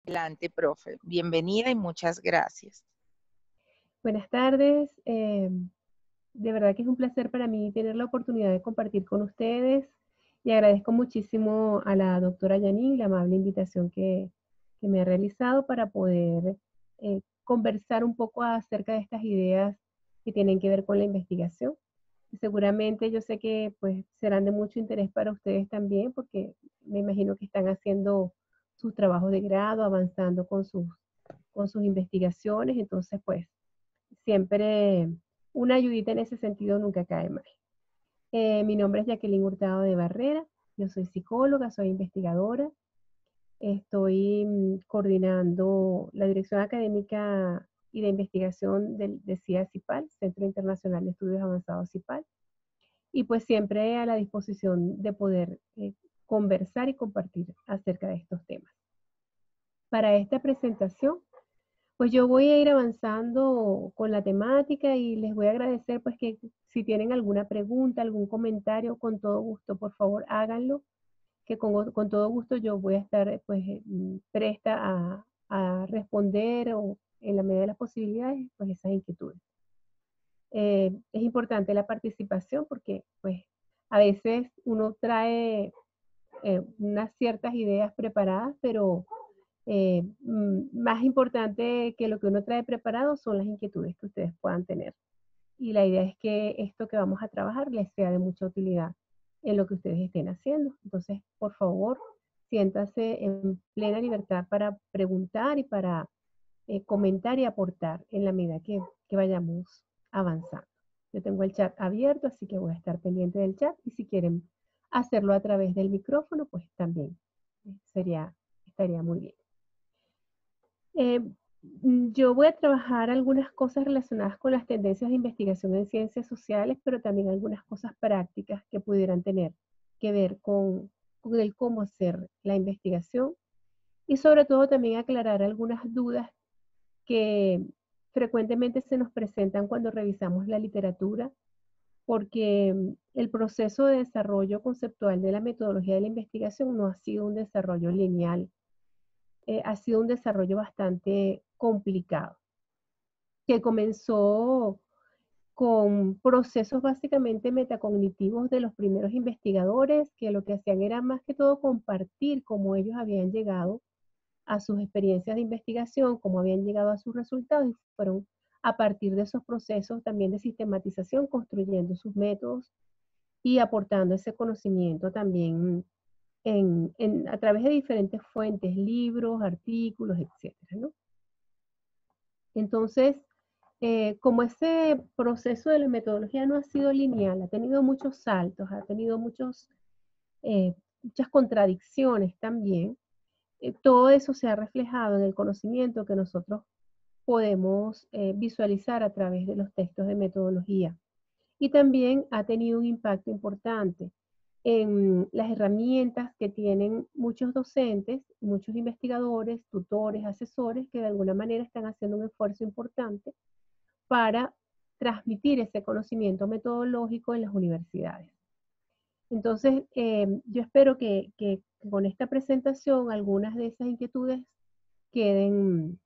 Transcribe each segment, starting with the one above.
Adelante, profe. Bienvenida y muchas gracias. Buenas tardes. De verdad que es un placer para mí tener la oportunidad de compartir con ustedes y agradezco muchísimo a la doctora Janine la amable invitación que me ha realizado para poder conversar un poco acerca de estas ideas que tienen que ver con la investigación. Y seguramente yo sé que pues serán de mucho interés para ustedes también porque me imagino que están haciendo sus trabajos de grado, avanzando con sus investigaciones, entonces pues siempre una ayudita en ese sentido nunca cae mal. Mi nombre es Jacqueline Hurtado de Barrera, yo soy psicóloga, soy investigadora, estoy coordinando la Dirección Académica y de Investigación de CIA CIPAL, Centro Internacional de Estudios Avanzados CIPAL, y pues siempre a la disposición de poder conversar y compartir acerca de estos temas. Para esta presentación pues yo voy a ir avanzando con la temática y les voy a agradecer pues que si tienen alguna pregunta, algún comentario, con todo gusto, por favor háganlo, que con todo gusto yo voy a estar pues presta a responder o en la medida de las posibilidades pues esas inquietudes. Es importante la participación porque pues a veces uno trae unas ciertas ideas preparadas, pero más importante que lo que uno trae preparado son las inquietudes que ustedes puedan tener. Y la idea es que esto que vamos a trabajar les sea de mucha utilidad en lo que ustedes estén haciendo. Entonces, por favor, siéntase en plena libertad para preguntar y para comentar y aportar en la medida que vayamos avanzando. Yo tengo el chat abierto, así que voy a estar pendiente del chat y si quieren hacerlo a través del micrófono, pues también estaría muy bien. Yo voy a trabajar algunas cosas relacionadas con las tendencias de investigación en ciencias sociales, pero también algunas cosas prácticas que pudieran tener que ver con el cómo hacer la investigación y sobre todo también aclarar algunas dudas que frecuentemente se nos presentan cuando revisamos la literatura, porque el proceso de desarrollo conceptual de la metodología de la investigación no ha sido un desarrollo lineal, ha sido un desarrollo bastante complicado, que comenzó con procesos básicamente metacognitivos de los primeros investigadores, que lo que hacían era más que todo compartir cómo ellos habían llegado a sus experiencias de investigación, cómo habían llegado a sus resultados, y fueron a partir de esos procesos también de sistematización, construyendo sus métodos y aportando ese conocimiento también a través de diferentes fuentes, libros, artículos, etcétera, ¿no? Entonces, como ese proceso de la metodología no ha sido lineal, ha tenido muchos saltos, ha tenido muchas contradicciones también, todo eso se ha reflejado en el conocimiento que nosotros podemos visualizar a través de los textos de metodología. Y también ha tenido un impacto importante en las herramientas que tienen muchos docentes, muchos investigadores, tutores, asesores, que de alguna manera están haciendo un esfuerzo importante para transmitir ese conocimiento metodológico en las universidades. Entonces, yo espero que con esta presentación algunas de esas inquietudes queden,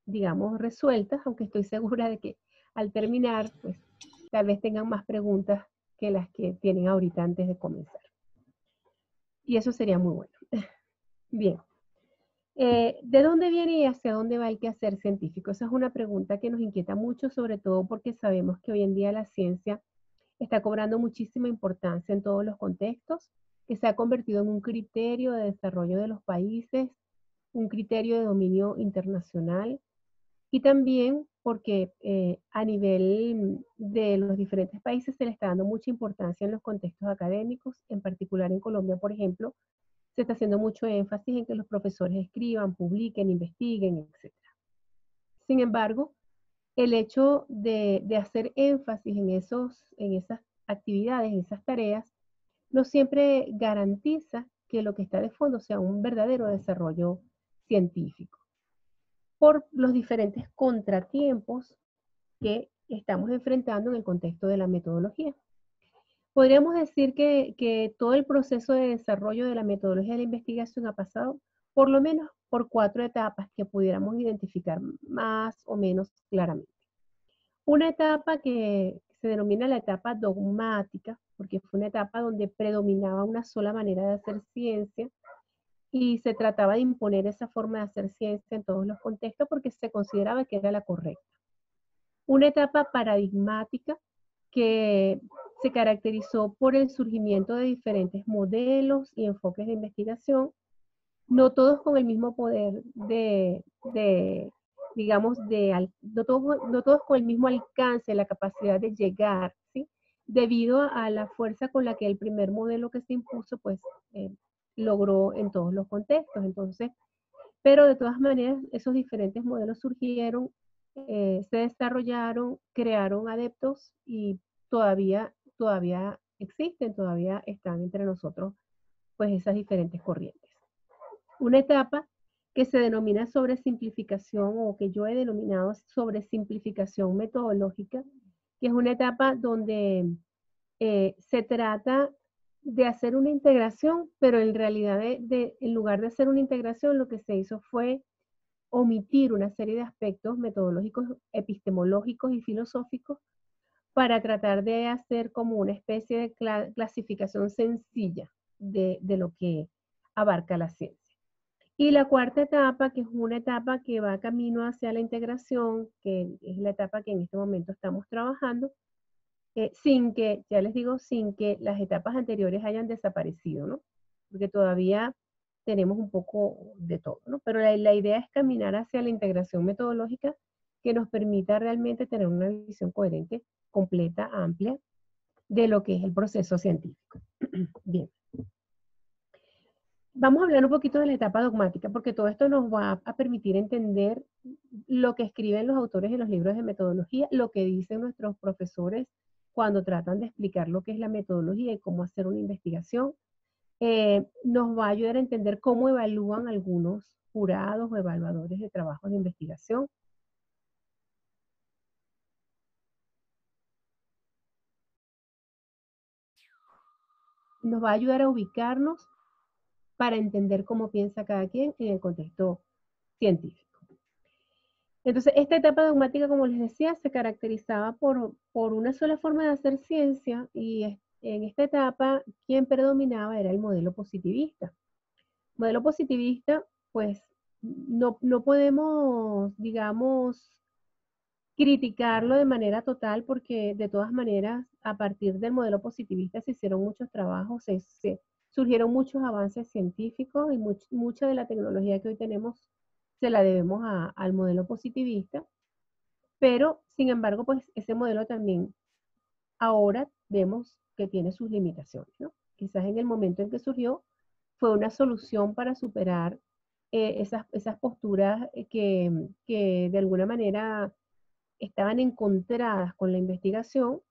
digamos, resueltas, aunque estoy segura de que al terminar, pues tal vez tengan más preguntas que las que tienen ahorita antes de comenzar. Y eso sería muy bueno. Bien. ¿De dónde viene y hacia dónde va el quehacer científico? Esa es una pregunta que nos inquieta mucho, sobre todo porque sabemos que hoy en día la ciencia está cobrando muchísima importancia en todos los contextos, que se ha convertido en un criterio de desarrollo de los países, un criterio de dominio internacional, y también porque a nivel de los diferentes países se le está dando mucha importancia en los contextos académicos, en particular en Colombia, por ejemplo, se está haciendo mucho énfasis en que los profesores escriban, publiquen, investiguen, etc. Sin embargo, el hecho de hacer énfasis en esas actividades, en esas tareas, no siempre garantiza que lo que está de fondo sea un verdadero desarrollo científico, por los diferentes contratiempos que estamos enfrentando en el contexto de la metodología. Podríamos decir que todo el proceso de desarrollo de la metodología de la investigación ha pasado por lo menos por 4 etapas que pudiéramos identificar más o menos claramente. Una etapa que se denomina la etapa dogmática, porque fue una etapa donde predominaba una sola manera de hacer ciencia y se trataba de imponer esa forma de hacer ciencia en todos los contextos porque se consideraba que era la correcta. Una etapa paradigmática que se caracterizó por el surgimiento de diferentes modelos y enfoques de investigación, no todos con el mismo poder digamos, no todos con el mismo alcance, la capacidad de llegar, ¿sí? Debido a la fuerza con la que el primer modelo que se impuso, pues, logró en todos los contextos. Entonces, pero de todas maneras, esos diferentes modelos surgieron, se desarrollaron, crearon adeptos y todavía existen, todavía están entre nosotros, pues, esas diferentes corrientes. Una etapa que se denomina sobresimplificación o que yo he denominado sobresimplificación metodológica, que es una etapa donde se trata de hacer una integración, pero en realidad en lugar de hacer una integración, lo que se hizo fue omitir una serie de aspectos metodológicos, epistemológicos y filosóficos para tratar de hacer como una especie de clasificación sencilla de lo que abarca la ciencia. Y la cuarta etapa, que es una etapa que va camino hacia la integración, que es la etapa que en este momento estamos trabajando, sin que, ya les digo, sin que las etapas anteriores hayan desaparecido, ¿no? Porque todavía tenemos un poco de todo, ¿no? Pero la idea es caminar hacia la integración metodológica que nos permita realmente tener una visión coherente, completa, amplia, de lo que es el proceso científico. Bien. Vamos a hablar un poquito de la etapa dogmática, porque todo esto nos va a permitir entender lo que escriben los autores en los libros de metodología, lo que dicen nuestros profesores cuando tratan de explicar lo que es la metodología y cómo hacer una investigación. Nos va a ayudar a entender cómo evalúan algunos jurados o evaluadores de trabajos de investigación. Nos va a ayudar a ubicarnos para entender cómo piensa cada quien en el contexto científico. Entonces, esta etapa dogmática, como les decía, se caracterizaba por una sola forma de hacer ciencia y en esta etapa quien predominaba era el modelo positivista. Modelo positivista, pues no podemos, digamos, criticarlo de manera total porque de todas maneras a partir del modelo positivista se hicieron muchos trabajos, surgieron muchos avances científicos y mucha de la tecnología que hoy tenemos se la debemos al modelo positivista, pero sin embargo pues ese modelo también ahora vemos que tiene sus limitaciones, ¿no? Quizás en el momento en que surgió fue una solución para superar esas posturas que de alguna manera estaban encontradas con la investigación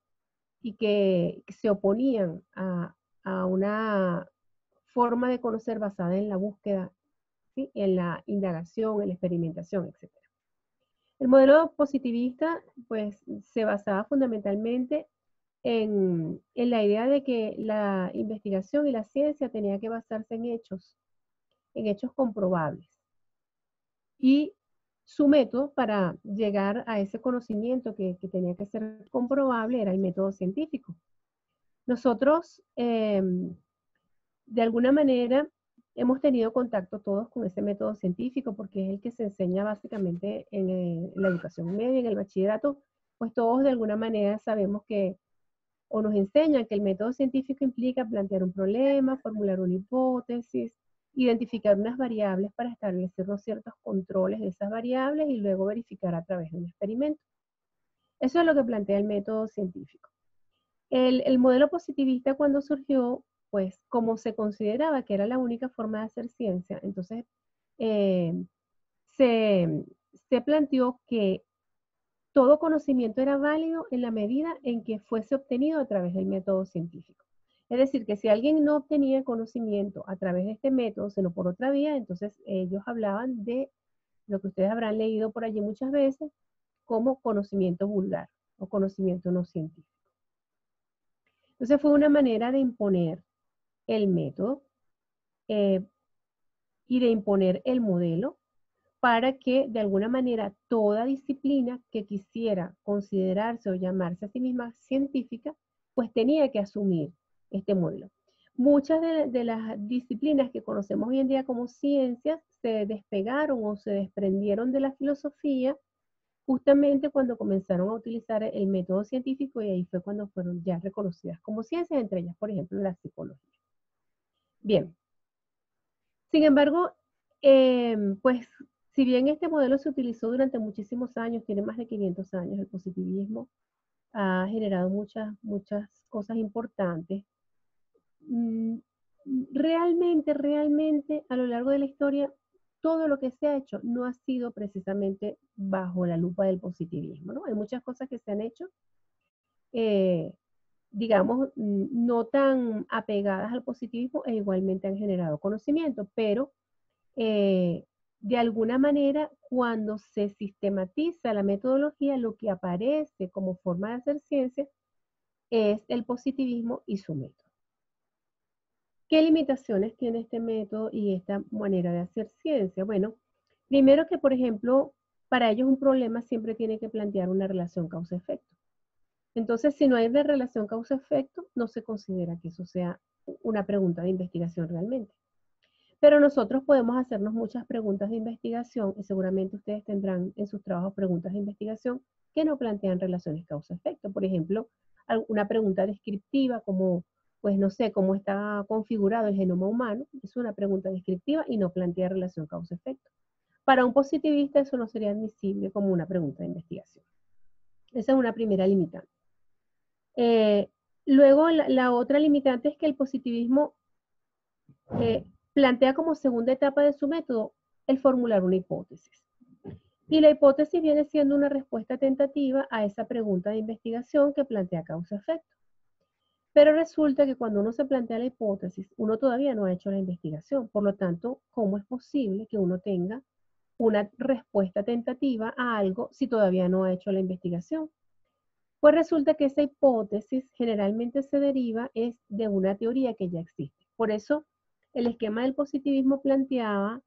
y que se oponían a una forma de conocer basada en la búsqueda, ¿sí? En la indagación, en la experimentación, etc. El modelo positivista pues, se basaba fundamentalmente en la idea de que la investigación y la ciencia tenía que basarse en hechos comprobables. Y su método para llegar a ese conocimiento que tenía que ser comprobable era el método científico. Nosotros, de alguna manera, hemos tenido contacto todos con ese método científico porque es el que se enseña básicamente en la educación media, en el bachillerato, pues todos de alguna manera sabemos que, o nos enseñan que el método científico implica plantear un problema, formular una hipótesis, identificar unas variables para establecer los ciertos controles de esas variables y luego verificar a través de un experimento. Eso es lo que plantea el método científico. El modelo positivista cuando surgió, pues como se consideraba que era la única forma de hacer ciencia, entonces eh, se planteó que todo conocimiento era válido en la medida en que fuese obtenido a través del método científico. Es decir, que si alguien no obtenía conocimiento a través de este método, sino por otra vía, entonces ellos hablaban de lo que ustedes habrán leído por allí muchas veces como conocimiento vulgar o conocimiento no científico. Entonces fue una manera de imponer el método y de imponer el modelo para que de alguna manera toda disciplina que quisiera considerarse o llamarse a sí misma científica, pues tenía que asumir este modelo. Muchas de las disciplinas que conocemos hoy en día como ciencias se despegaron o se desprendieron de la filosofía justamente cuando comenzaron a utilizar el método científico y ahí fue cuando fueron ya reconocidas como ciencias, entre ellas, por ejemplo, la psicología. Bien, sin embargo, pues si bien este modelo se utilizó durante muchísimos años, tiene más de 500 años, el positivismo ha generado muchas cosas importantes. Mm, realmente, a lo largo de la historia, todo lo que se ha hecho no ha sido precisamente bajo la lupa del positivismo, ¿no? Hay muchas cosas que se han hecho, eh, digamos, no tan apegadas al positivismo e igualmente han generado conocimiento, pero de alguna manera, cuando se sistematiza la metodología, lo que aparece como forma de hacer ciencia es el positivismo y su método. ¿Qué limitaciones tiene este método y esta manera de hacer ciencia? Bueno, primero que, por ejemplo, para ellos un problema siempre tiene que plantear una relación causa-efecto. Entonces, si no hay de relación causa-efecto, no se considera que eso sea una pregunta de investigación realmente. Pero nosotros podemos hacernos muchas preguntas de investigación y seguramente ustedes tendrán en sus trabajos preguntas de investigación que no plantean relaciones causa-efecto. Por ejemplo, una pregunta descriptiva como, pues no sé, cómo está configurado el genoma humano, es una pregunta descriptiva y no plantea relación causa-efecto. Para un positivista eso no sería admisible como una pregunta de investigación. Esa es una primera limitante. Luego, la otra limitante es que el positivismo plantea como segunda etapa de su método el formular una hipótesis. Y la hipótesis viene siendo una respuesta tentativa a esa pregunta de investigación que plantea causa-efecto. Pero resulta que cuando uno se plantea la hipótesis, uno todavía no ha hecho la investigación. Por lo tanto, ¿cómo es posible que uno tenga una respuesta tentativa a algo si todavía no ha hecho la investigación? Pues resulta que esa hipótesis generalmente se deriva es de una teoría que ya existe. Por eso, el esquema del positivismo planteaba,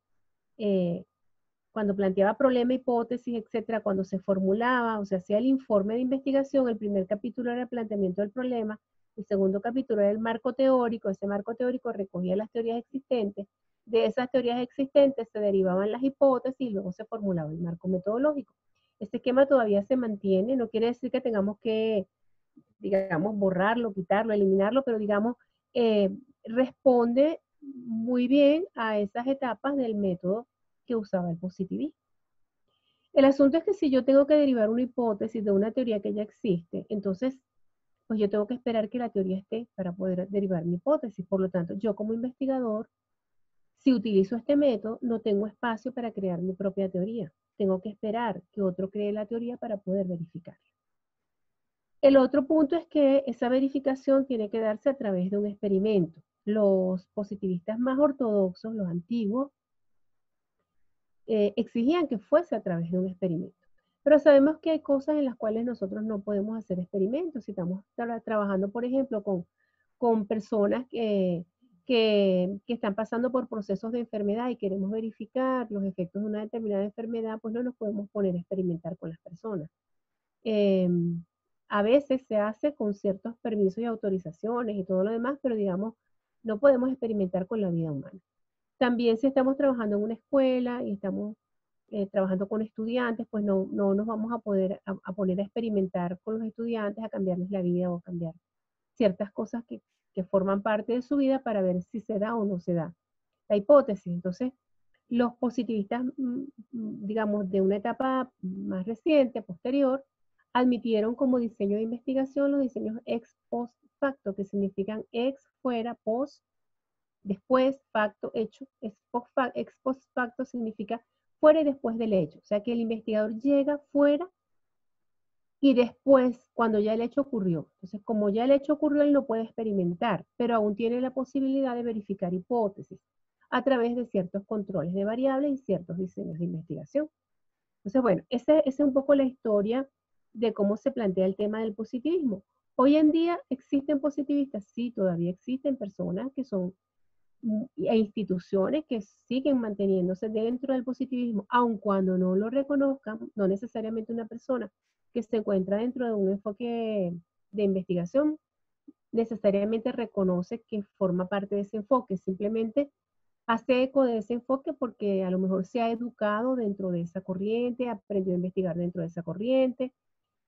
cuando planteaba problema, hipótesis, etcétera, cuando se formulaba o se hacía el informe de investigación, el primer capítulo era el planteamiento del problema, el segundo capítulo era el marco teórico, ese marco teórico recogía las teorías existentes, de esas teorías existentes se derivaban las hipótesis y luego se formulaba el marco metodológico. Este esquema todavía se mantiene, no quiere decir que tengamos que, digamos, borrarlo, quitarlo, eliminarlo, pero digamos, responde muy bien a esas etapas del método que usaba el positivismo. El asunto es que si yo tengo que derivar una hipótesis de una teoría que ya existe, entonces, pues yo tengo que esperar que la teoría esté para poder derivar mi hipótesis. Por lo tanto, yo como investigador, si utilizo este método, no tengo espacio para crear mi propia teoría. Tengo que esperar que otro cree la teoría para poder verificarla. El otro punto es que esa verificación tiene que darse a través de un experimento. Los positivistas más ortodoxos, los antiguos, exigían que fuese a través de un experimento. Pero sabemos que hay cosas en las cuales nosotros no podemos hacer experimentos. Si estamos trabajando, por ejemplo, con personas que están pasando por procesos de enfermedad y queremos verificar los efectos de una determinada enfermedad, pues no nos podemos poner a experimentar con las personas. A veces se hace con ciertos permisos y autorizaciones y todo lo demás, pero digamos, no podemos experimentar con la vida humana. También si estamos trabajando en una escuela y estamos trabajando con estudiantes, pues no nos vamos a poder a poner a experimentar con los estudiantes, a cambiarles la vida o a cambiar ciertas cosas que forman parte de su vida para ver si se da o no se da la hipótesis. Entonces, los positivistas, digamos, de una etapa más reciente, posterior, admitieron como diseño de investigación los diseños ex post facto, que significan ex fuera, post después, facto, hecho. Ex post facto significa fuera y después del hecho. O sea que el investigador llega fuera y después, cuando ya el hecho ocurrió. Entonces, como ya el hecho ocurrió, él no puede experimentar, pero aún tiene la posibilidad de verificar hipótesis a través de ciertos controles de variables y ciertos diseños de investigación. Entonces, bueno, esa es un poco la historia de cómo se plantea el tema del positivismo. Hoy en día existen positivistas, sí, todavía existen personas que son e instituciones que siguen manteniéndose dentro del positivismo, aun cuando no lo reconozcan, no necesariamente una persona que se encuentra dentro de un enfoque de investigación necesariamente reconoce que forma parte de ese enfoque, simplemente hace eco de ese enfoque porque a lo mejor se ha educado dentro de esa corriente, aprendió a investigar dentro de esa corriente,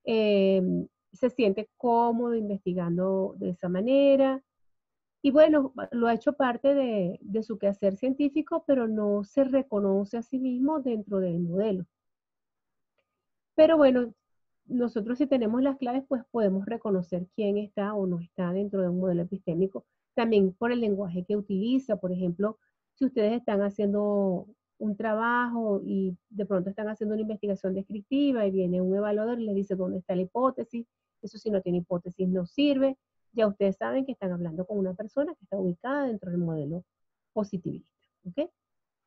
eh, se siente cómodo investigando de esa manera. Y bueno, lo ha hecho parte de su quehacer científico, pero no se reconoce a sí mismo dentro del modelo. Pero bueno, nosotros si tenemos las claves, pues podemos reconocer quién está o no está dentro de un modelo epistémico, también por el lenguaje que utiliza. Por ejemplo, si ustedes están haciendo un trabajo y de pronto están haciendo una investigación descriptiva y viene un evaluador y les dice dónde está la hipótesis, eso si no tiene hipótesis no sirve, ya ustedes saben que están hablando con una persona que está ubicada dentro del modelo positivista. ¿Ok?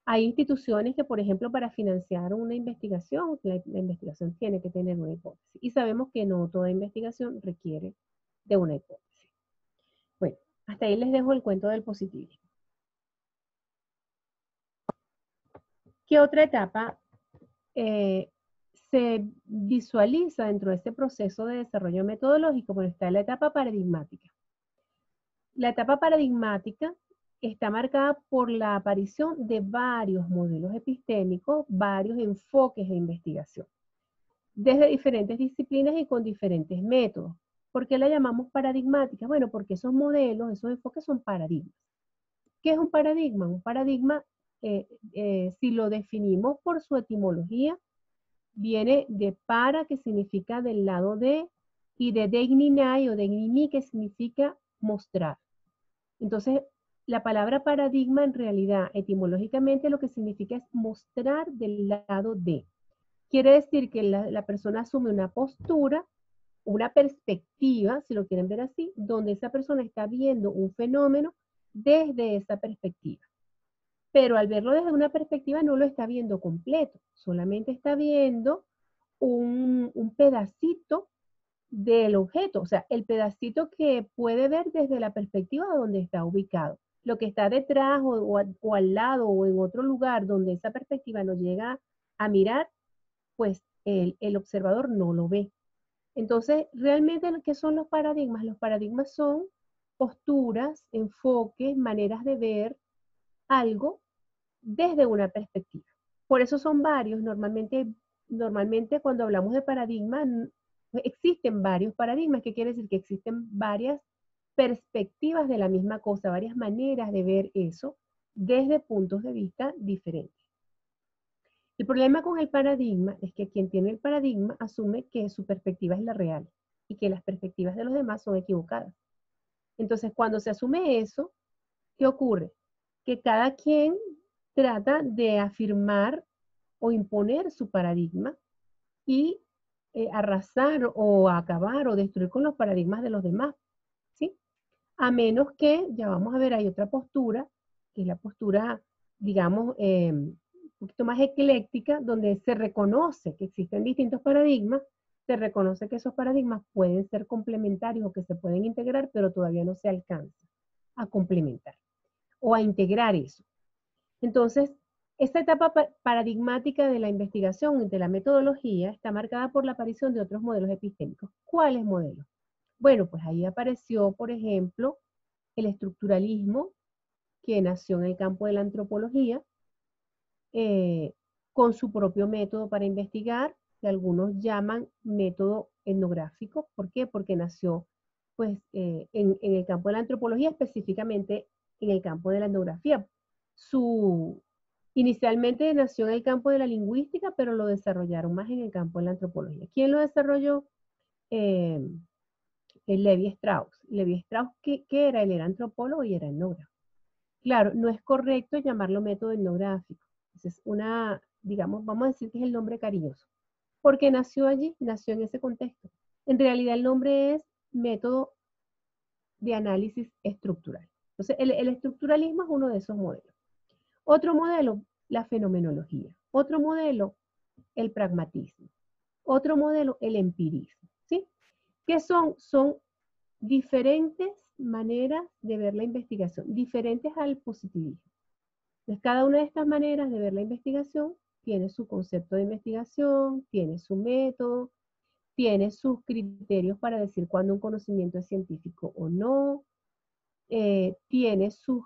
Hay instituciones que, por ejemplo, para financiar una investigación, la investigación tiene que tener una hipótesis. Y sabemos que no toda investigación requiere de una hipótesis. Bueno, hasta ahí les dejo el cuento del positivismo. ¿Qué otra etapa se visualiza dentro de este proceso de desarrollo metodológico? Bueno, está la etapa paradigmática. La etapa paradigmática está marcada por la aparición de varios modelos epistémicos, varios enfoques de investigación, desde diferentes disciplinas y con diferentes métodos. ¿Por qué la llamamos paradigmática? Bueno, porque esos modelos, esos enfoques son paradigmas. ¿Qué es un paradigma? Un paradigma, si lo definimos por su etimología, viene de para, que significa del lado de, y de degninai o degnimi, que significa mostrar. Entonces, la palabra paradigma en realidad, etimológicamente, lo que significa es mostrar del lado de. Quiere decir que la persona asume una postura, una perspectiva, si lo quieren ver así, donde esa persona está viendo un fenómeno desde esa perspectiva. Pero al verlo desde una perspectiva no lo está viendo completo, solamente está viendo un pedacito del objeto, o sea, el pedacito que puede ver desde la perspectiva donde está ubicado. Lo que está detrás o al lado o en otro lugar donde esa perspectiva no llega a mirar, pues el observador no lo ve. Entonces, realmente, ¿qué son los paradigmas? Los paradigmas son posturas, enfoques, maneras de ver algo desde una perspectiva. Por eso son varios. Normalmente cuando hablamos de paradigmas, existen varios paradigmas. ¿Qué quiere decir? Que existen varias perspectivas de la misma cosa, varias maneras de ver eso desde puntos de vista diferentes. El problema con el paradigma es que quien tiene el paradigma asume que su perspectiva es la real y que las perspectivas de los demás son equivocadas. Entonces, cuando se asume eso, ¿qué ocurre? Que cada quien trata de afirmar o imponer su paradigma y arrasar o acabar o destruir con los paradigmas de los demás, ¿sí? A menos que, ya vamos a ver, hay otra postura, que es la postura, digamos, un poquito más ecléctica, donde se reconoce que existen distintos paradigmas, se reconoce que esos paradigmas pueden ser complementarios o que se pueden integrar, pero todavía no se alcanza a complementar o a integrar eso. Entonces, esta etapa paradigmática de la investigación y de la metodología está marcada por la aparición de otros modelos epistémicos. ¿Cuáles modelos? Bueno, pues ahí apareció, por ejemplo, el estructuralismo, que nació en el campo de la antropología, con su propio método para investigar, que algunos llaman método etnográfico. ¿Por qué? Porque nació pues, en el campo de la antropología, específicamente en el campo de la etnografía. Inicialmente nació en el campo de la lingüística, pero lo desarrollaron más en el campo de la antropología. ¿Quién lo desarrolló? Levi Strauss. Levi Strauss, ¿qué era? Él era antropólogo y era etnógrafo. Claro, no es correcto llamarlo método etnográfico. Es una, digamos, vamos a decir que es el nombre cariñoso, porque nació allí, nació en ese contexto. En realidad el nombre es método de análisis estructural. Entonces, el estructuralismo es uno de esos modelos. Otro modelo, la fenomenología. Otro modelo, el pragmatismo. Otro modelo, el empirismo. ¿Sí? ¿Qué son? Son diferentes maneras de ver la investigación, diferentes al positivismo. Entonces, cada una de estas maneras de ver la investigación tiene su concepto de investigación, tiene su método, tiene sus criterios para decir cuándo un conocimiento es científico o no, tiene sus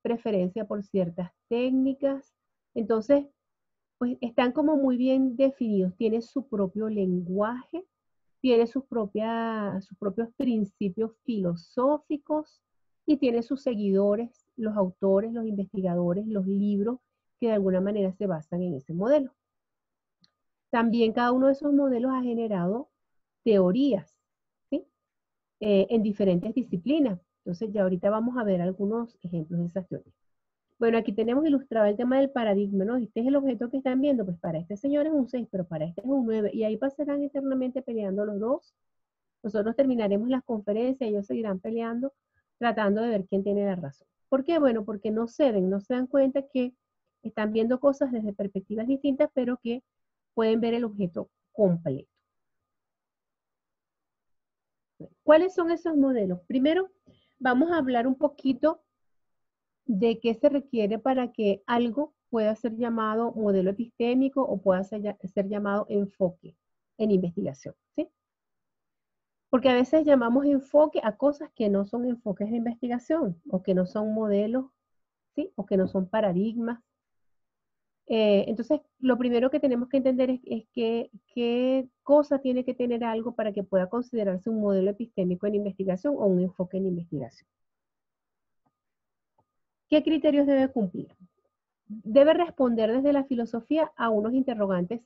preferencias por ciertas técnicas. Entonces, pues están como muy bien definidos, tiene su propio lenguaje, tiene sus propios principios filosóficos y tiene sus seguidores, los autores, los investigadores, los libros que de alguna manera se basan en ese modelo. También cada uno de esos modelos ha generado teorías, ¿sí? En diferentes disciplinas. Entonces ya ahorita vamos a ver algunos ejemplos de esas teorías. Bueno, aquí tenemos ilustrado el tema del paradigma, ¿no? Este es el objeto que están viendo, pues para este señor es un 6, pero para este es un 9, y ahí pasarán eternamente peleando los dos. Nosotros terminaremos las conferencias, ellos seguirán peleando, tratando de ver quién tiene la razón. ¿Por qué? Bueno, porque no ceden, no se dan cuenta que están viendo cosas desde perspectivas distintas, pero que pueden ver el objeto completo. ¿Cuáles son esos modelos? Primero, vamos a hablar un poquito de qué se requiere para que algo pueda ser llamado modelo epistémico o pueda ser llamado enfoque en investigación, ¿sí? Porque a veces llamamos enfoque a cosas que no son enfoques de investigación o que no son modelos, ¿sí? O que no son paradigmas. Entonces, lo primero que tenemos que entender es qué cosa tiene que tener algo para que pueda considerarse un modelo epistémico en investigación o un enfoque en investigación. ¿Qué criterios debe cumplir? Debe responder desde la filosofía a unos interrogantes.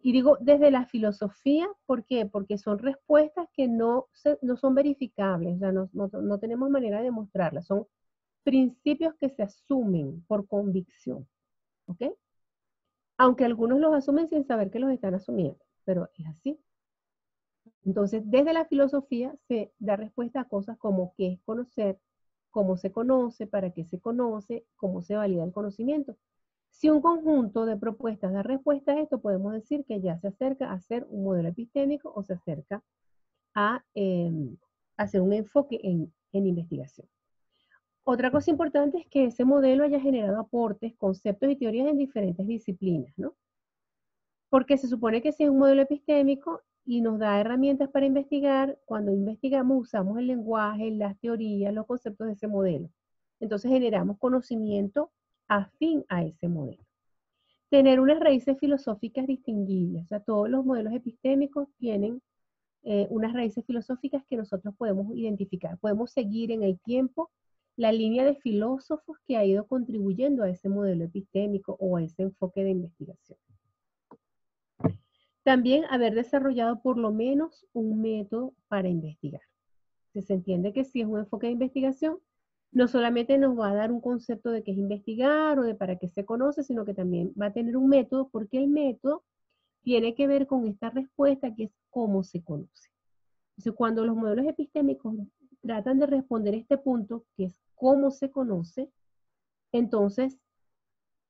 Y digo desde la filosofía, ¿por qué? Porque son respuestas que no son verificables, o sea, no tenemos manera de demostrarlas. Son principios que se asumen por convicción, ¿ok? Aunque algunos los asumen sin saber que los están asumiendo, pero es así. Entonces, desde la filosofía se da respuesta a cosas como qué es conocer, cómo se conoce, para qué se conoce, cómo se valida el conocimiento. Si un conjunto de propuestas da respuesta a esto, podemos decir que ya se acerca a ser un modelo epistémico o se acerca a hacer un enfoque en investigación. Otra cosa importante es que ese modelo haya generado aportes, conceptos y teorías en diferentes disciplinas, ¿no? Porque se supone que si es un modelo epistémico y nos da herramientas para investigar, cuando investigamos usamos el lenguaje, las teorías, los conceptos de ese modelo. Entonces generamos conocimiento afín a ese modelo. Tener unas raíces filosóficas distinguibles. O sea, todos los modelos epistémicos tienen unas raíces filosóficas que nosotros podemos identificar. Podemos seguir en el tiempo la línea de filósofos que ha ido contribuyendo a ese modelo epistémico o a ese enfoque de investigación. También haber desarrollado por lo menos un método para investigar. Se entiende que si es un enfoque de investigación, no solamente nos va a dar un concepto de qué es investigar o de para qué se conoce, sino que también va a tener un método, porque el método tiene que ver con esta respuesta que es cómo se conoce. Entonces, cuando los modelos epistémicos tratan de responder este punto, que es cómo se conoce, entonces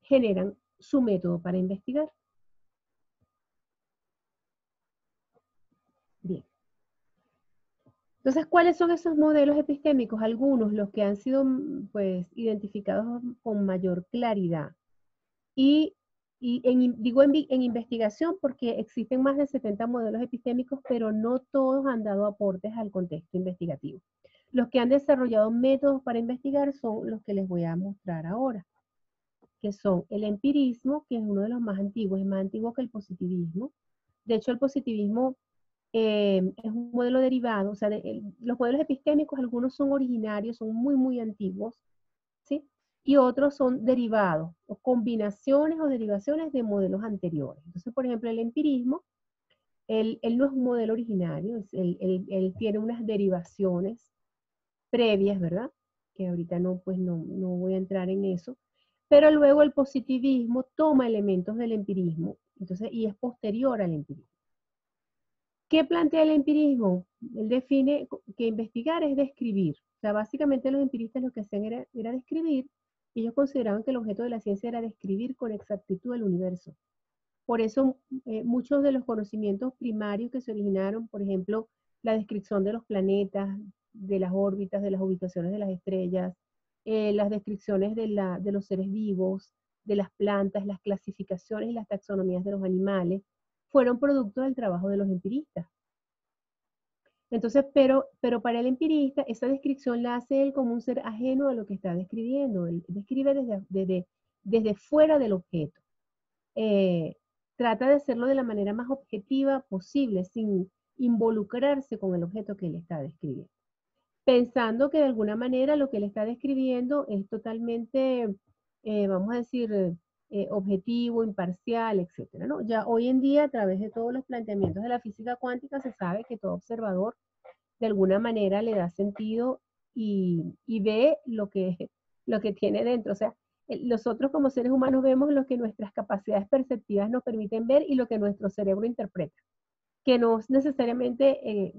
generan su método para investigar. Bien. Entonces, ¿cuáles son esos modelos epistémicos? Algunos, los que han sido pues, identificados con mayor claridad. Digo en investigación porque existen más de 70 modelos epistémicos, pero no todos han dado aportes al contexto investigativo. Los que han desarrollado métodos para investigar son los que les voy a mostrar ahora, que son el empirismo, que es uno de los más antiguos, es más antiguo que el positivismo. De hecho, el positivismo es un modelo derivado, o sea, los modelos epistémicos, algunos son originarios, son muy, muy antiguos, ¿sí? Y otros son derivados, o combinaciones o derivaciones de modelos anteriores. Entonces, por ejemplo, el empirismo, él no es un modelo originario, él tiene unas derivaciones previas, ¿verdad? Que ahorita pues no voy a entrar en eso. Pero luego el positivismo toma elementos del empirismo, entonces, y es posterior al empirismo. ¿Qué plantea el empirismo? Él define que investigar es describir. O sea, básicamente los empiristas lo que hacían era describir. Ellos consideraban que el objeto de la ciencia era describir con exactitud el universo. Por eso muchos de los conocimientos primarios que se originaron, por ejemplo, la descripción de los planetas, de las órbitas, de las ubicaciones de las estrellas, las descripciones de los seres vivos, de las plantas, las clasificaciones y las taxonomías de los animales, fueron producto del trabajo de los empiristas. Entonces, pero para el empirista, esa descripción la hace él como un ser ajeno a lo que está describiendo. Él describe desde fuera del objeto. Trata de hacerlo de la manera más objetiva posible, sin involucrarse con el objeto que él está describiendo. Pensando que de alguna manera lo que él está describiendo es totalmente, vamos a decir, objetivo, imparcial, etcétera, ¿no? Ya hoy en día, a través de todos los planteamientos de la física cuántica, se sabe que todo observador de alguna manera le da sentido y ve lo que tiene dentro. O sea, nosotros como seres humanos vemos lo que nuestras capacidades perceptivas nos permiten ver y lo que nuestro cerebro interpreta, que no necesariamente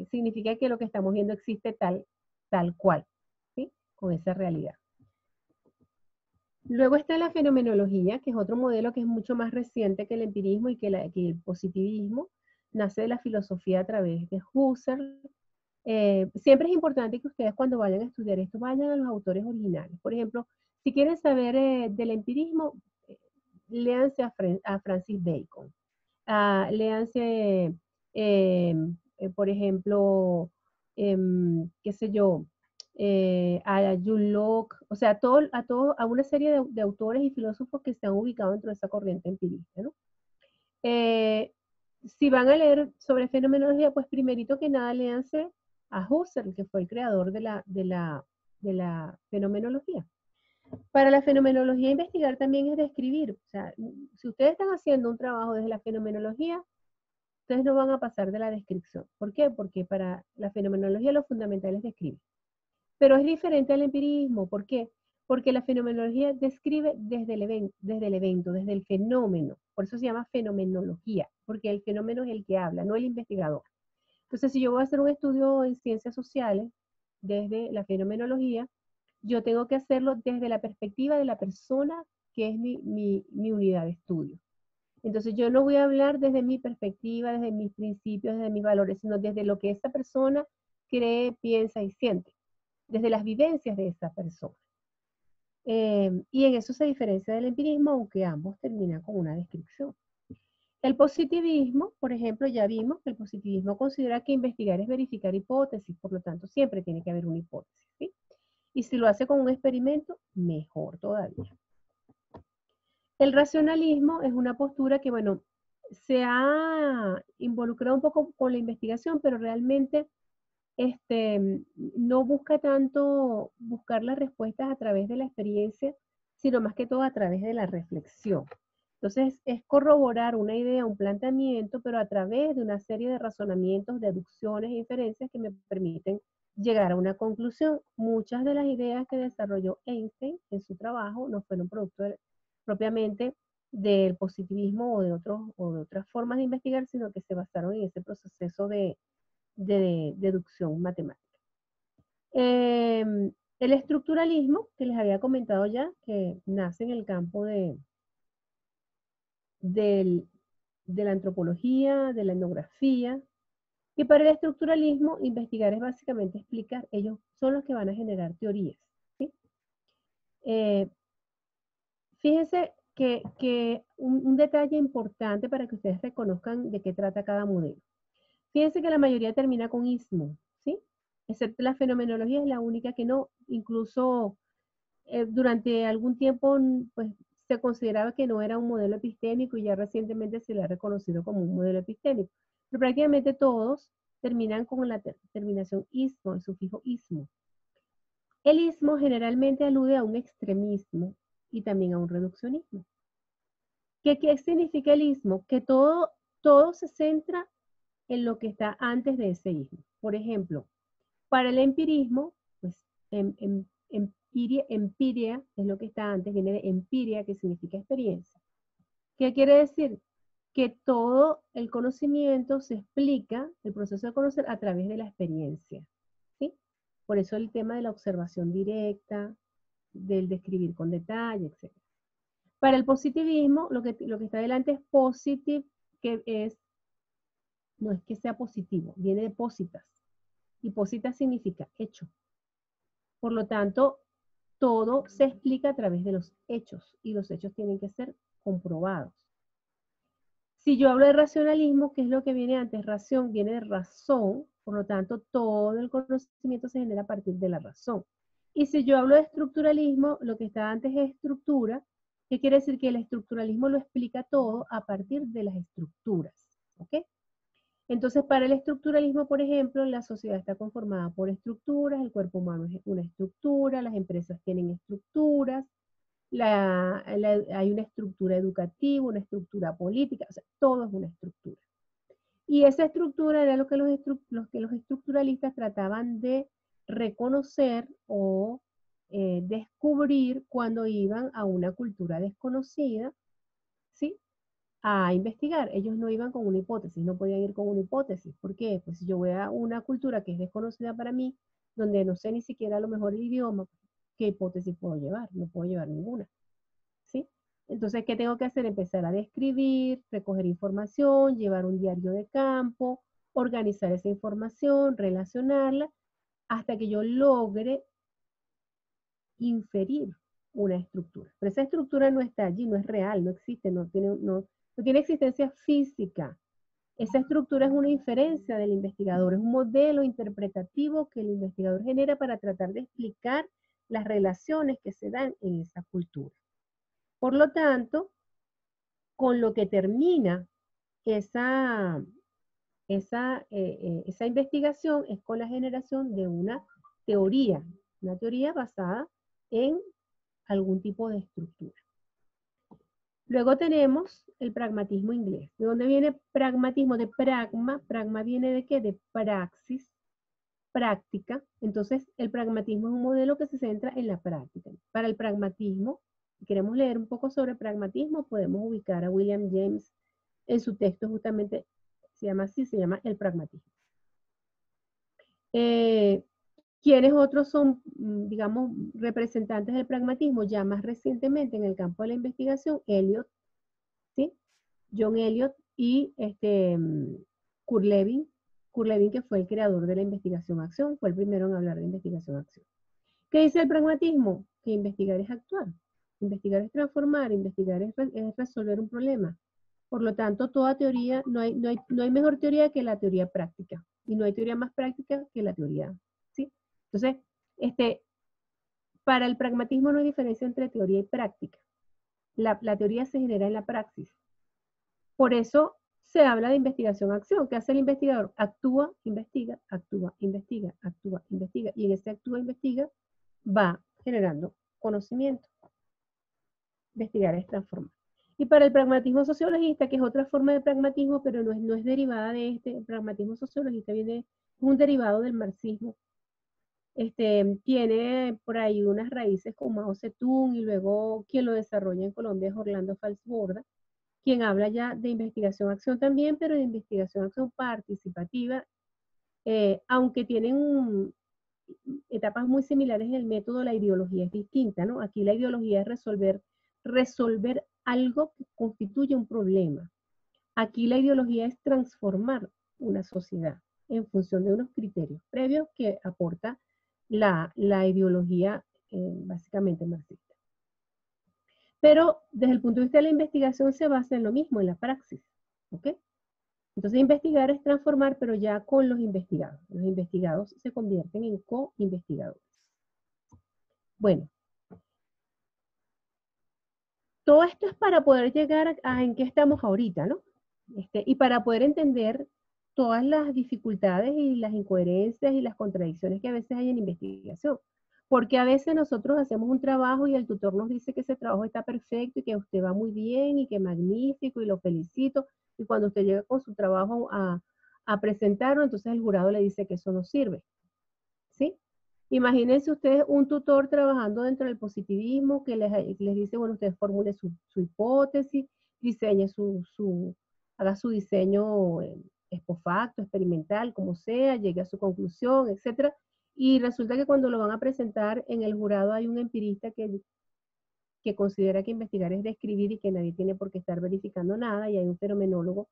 significa que lo que estamos viendo existe tal cual, ¿sí? Con esa realidad. Luego está la fenomenología, que es otro modelo que es mucho más reciente que el empirismo y que el positivismo. Nace de la filosofía a través de Husserl. Siempre es importante que ustedes cuando vayan a estudiar esto vayan a los autores originales. Por ejemplo, si quieren saber del empirismo, léanse a Francis Bacon. Léanse, por ejemplo, qué sé yo, a John Locke, o sea, a una serie de autores y filósofos que se han ubicado dentro de esa corriente empirista, ¿no? Si van a leer sobre fenomenología, pues primerito que nada léanse a Husserl, que fue el creador de la fenomenología. Para la fenomenología, investigar también es describir. O sea, si ustedes están haciendo un trabajo desde la fenomenología, ustedes no van a pasar de la descripción. ¿Por qué? Porque para la fenomenología lo fundamental es describir. Pero es diferente al empirismo. ¿Por qué? Porque la fenomenología describe desde el evento, desde el fenómeno. Por eso se llama fenomenología, porque el fenómeno es el que habla, no el investigador. Entonces, si yo voy a hacer un estudio en ciencias sociales desde la fenomenología, yo tengo que hacerlo desde la perspectiva de la persona que es mi unidad de estudio. Entonces yo no voy a hablar desde mi perspectiva, desde mis principios, desde mis valores, sino desde lo que esa persona cree, piensa y siente, desde las vivencias de esa persona. Y en eso se diferencia del empirismo, aunque ambos terminan con una descripción. El positivismo, por ejemplo, ya vimos que el positivismo considera que investigar es verificar hipótesis, por lo tanto siempre tiene que haber una hipótesis, ¿sí? Y si lo hace con un experimento, mejor todavía. El racionalismo es una postura que, bueno, se ha involucrado un poco con la investigación, pero realmente no busca tanto buscar las respuestas a través de la experiencia, sino más que todo a través de la reflexión. Entonces, es corroborar una idea, un planteamiento, pero a través de una serie de razonamientos, deducciones e inferencias que me permiten llegar a una conclusión. Muchas de las ideas que desarrolló Einstein en su trabajo no fueron producto propiamente del positivismo o de otras formas de investigar, sino que se basaron en ese proceso de deducción matemática. El estructuralismo, que les había comentado ya, que nace en el campo de la antropología, de la etnografía, y para el estructuralismo, investigar es básicamente explicar, ellos son los que van a generar teorías, ¿sí? Fíjense que un detalle importante para que ustedes reconozcan de qué trata cada modelo. Fíjense que la mayoría termina con ismo, ¿sí? Excepto la fenomenología es la única que no, incluso durante algún tiempo pues, se consideraba que no era un modelo epistémico y ya recientemente se le ha reconocido como un modelo epistémico. Pero prácticamente todos terminan con la terminación ismo, el sufijo ismo. El ismo generalmente alude a un extremismo y también a un reduccionismo. ¿Qué significa el ismo? Que todo se centra en lo que está antes de ese ismo. Por ejemplo, para el empirismo, pues empiria es lo que está antes, viene de empiria, que significa experiencia. ¿Qué quiere decir? Que todo el conocimiento se explica, el proceso de conocer, a través de la experiencia, ¿sí? Por eso el tema de la observación directa, del describir con detalle, etc. Para el positivismo, lo que está adelante es positive, que no es que sea positivo, viene de positas. Hipósita significa hecho. Por lo tanto, todo se explica a través de los hechos y los hechos tienen que ser comprobados. Si yo hablo de racionalismo, ¿qué es lo que viene antes? Ración viene de razón, por lo tanto, todo el conocimiento se genera a partir de la razón. Y si yo hablo de estructuralismo, lo que está antes es estructura, que quiere decir que el estructuralismo lo explica todo a partir de las estructuras. ¿Ok? Entonces, para el estructuralismo, por ejemplo, la sociedad está conformada por estructuras, el cuerpo humano es una estructura, las empresas tienen estructuras, hay una estructura educativa, una estructura política, o sea, todo es una estructura. Y esa estructura era lo que los estructuralistas trataban de reconocer o descubrir cuando iban a una cultura desconocida, ¿sí? A investigar. Ellos no iban con una hipótesis, no podían ir con una hipótesis. ¿Por qué? Pues si yo voy a una cultura que es desconocida para mí, donde no sé ni siquiera a lo mejor el idioma, ¿qué hipótesis puedo llevar? No puedo llevar ninguna. ¿Sí? Entonces, ¿qué tengo que hacer? Empezar a describir, recoger información, llevar un diario de campo, organizar esa información, relacionarla, hasta que yo logre inferir una estructura. Pero esa estructura no está allí, no es real, no existe, no tiene existencia física. Esa estructura es una inferencia del investigador, es un modelo interpretativo que el investigador genera para tratar de explicar las relaciones que se dan en esa cultura. Por lo tanto, con lo que termina esa investigación es con la generación de una teoría basada en algún tipo de estructura. Luego tenemos el pragmatismo inglés. ¿De dónde viene pragmatismo? De pragma. Pragma viene de ¿qué? De praxis, práctica. Entonces, el pragmatismo es un modelo que se centra en la práctica. Para el pragmatismo, si queremos leer un poco sobre pragmatismo, podemos ubicar a William James en su texto justamente, se llama así, se llama El pragmatismo. ¿Quiénes otros son, digamos, representantes del pragmatismo? Ya más recientemente en el campo de la investigación, Eliot, ¿sí? John Eliot y Kurt Lewin. Kurt Lewin, que fue el creador de la investigación-acción, fue el primero en hablar de investigación-acción. ¿Qué dice el pragmatismo? Que investigar es actuar, investigar es transformar, investigar es resolver un problema. Por lo tanto, toda teoría, no hay mejor teoría que la teoría práctica, y no hay teoría más práctica que la teoría, ¿sí? Entonces, para el pragmatismo no hay diferencia entre teoría y práctica. La teoría se genera en la praxis. Por eso se habla de investigación-acción. ¿Qué hace el investigador? Actúa, investiga, actúa, investiga, actúa, investiga. Y en ese actúa, investiga, va generando conocimiento. Investigar es transformar. Y para el pragmatismo sociologista, que es otra forma de pragmatismo, pero no es derivada de el pragmatismo sociologista viene un derivado del marxismo. Tiene por ahí unas raíces con Mao Zedong y luego quien lo desarrolla en Colombia es Orlando Falsborda, quien habla ya de investigación-acción también, pero de investigación-acción participativa, aunque tienen etapas muy similares en el método, la ideología es distinta, ¿no? Aquí la ideología es resolver algo que constituye un problema. Aquí la ideología es transformar una sociedad en función de unos criterios previos que aporta la ideología básicamente marxista. Pero desde el punto de vista de la investigación se basa en lo mismo, en la praxis. ¿Ok? Entonces investigar es transformar, pero ya con los investigados. Los investigados se convierten en co-investigadores. Bueno, todo esto es para poder llegar a en qué estamos ahorita, ¿no? Y para poder entender todas las dificultades y las incoherencias y las contradicciones que a veces hay en investigación. Porque a veces nosotros hacemos un trabajo y el tutor nos dice que ese trabajo está perfecto y que usted va muy bien y que magnífico y lo felicito. Y cuando usted llega con su trabajo a presentarlo, entonces el jurado le dice que eso no sirve. ¿Sí? Imagínense ustedes un tutor trabajando dentro del positivismo que les dice, bueno, usted formule su hipótesis, diseñe haga su diseño expofacto, experimental, como sea, llegue a su conclusión, etc. Y resulta que cuando lo van a presentar en el jurado hay un empirista que considera que investigar es describir y que nadie tiene por qué estar verificando nada, y hay un fenomenólogo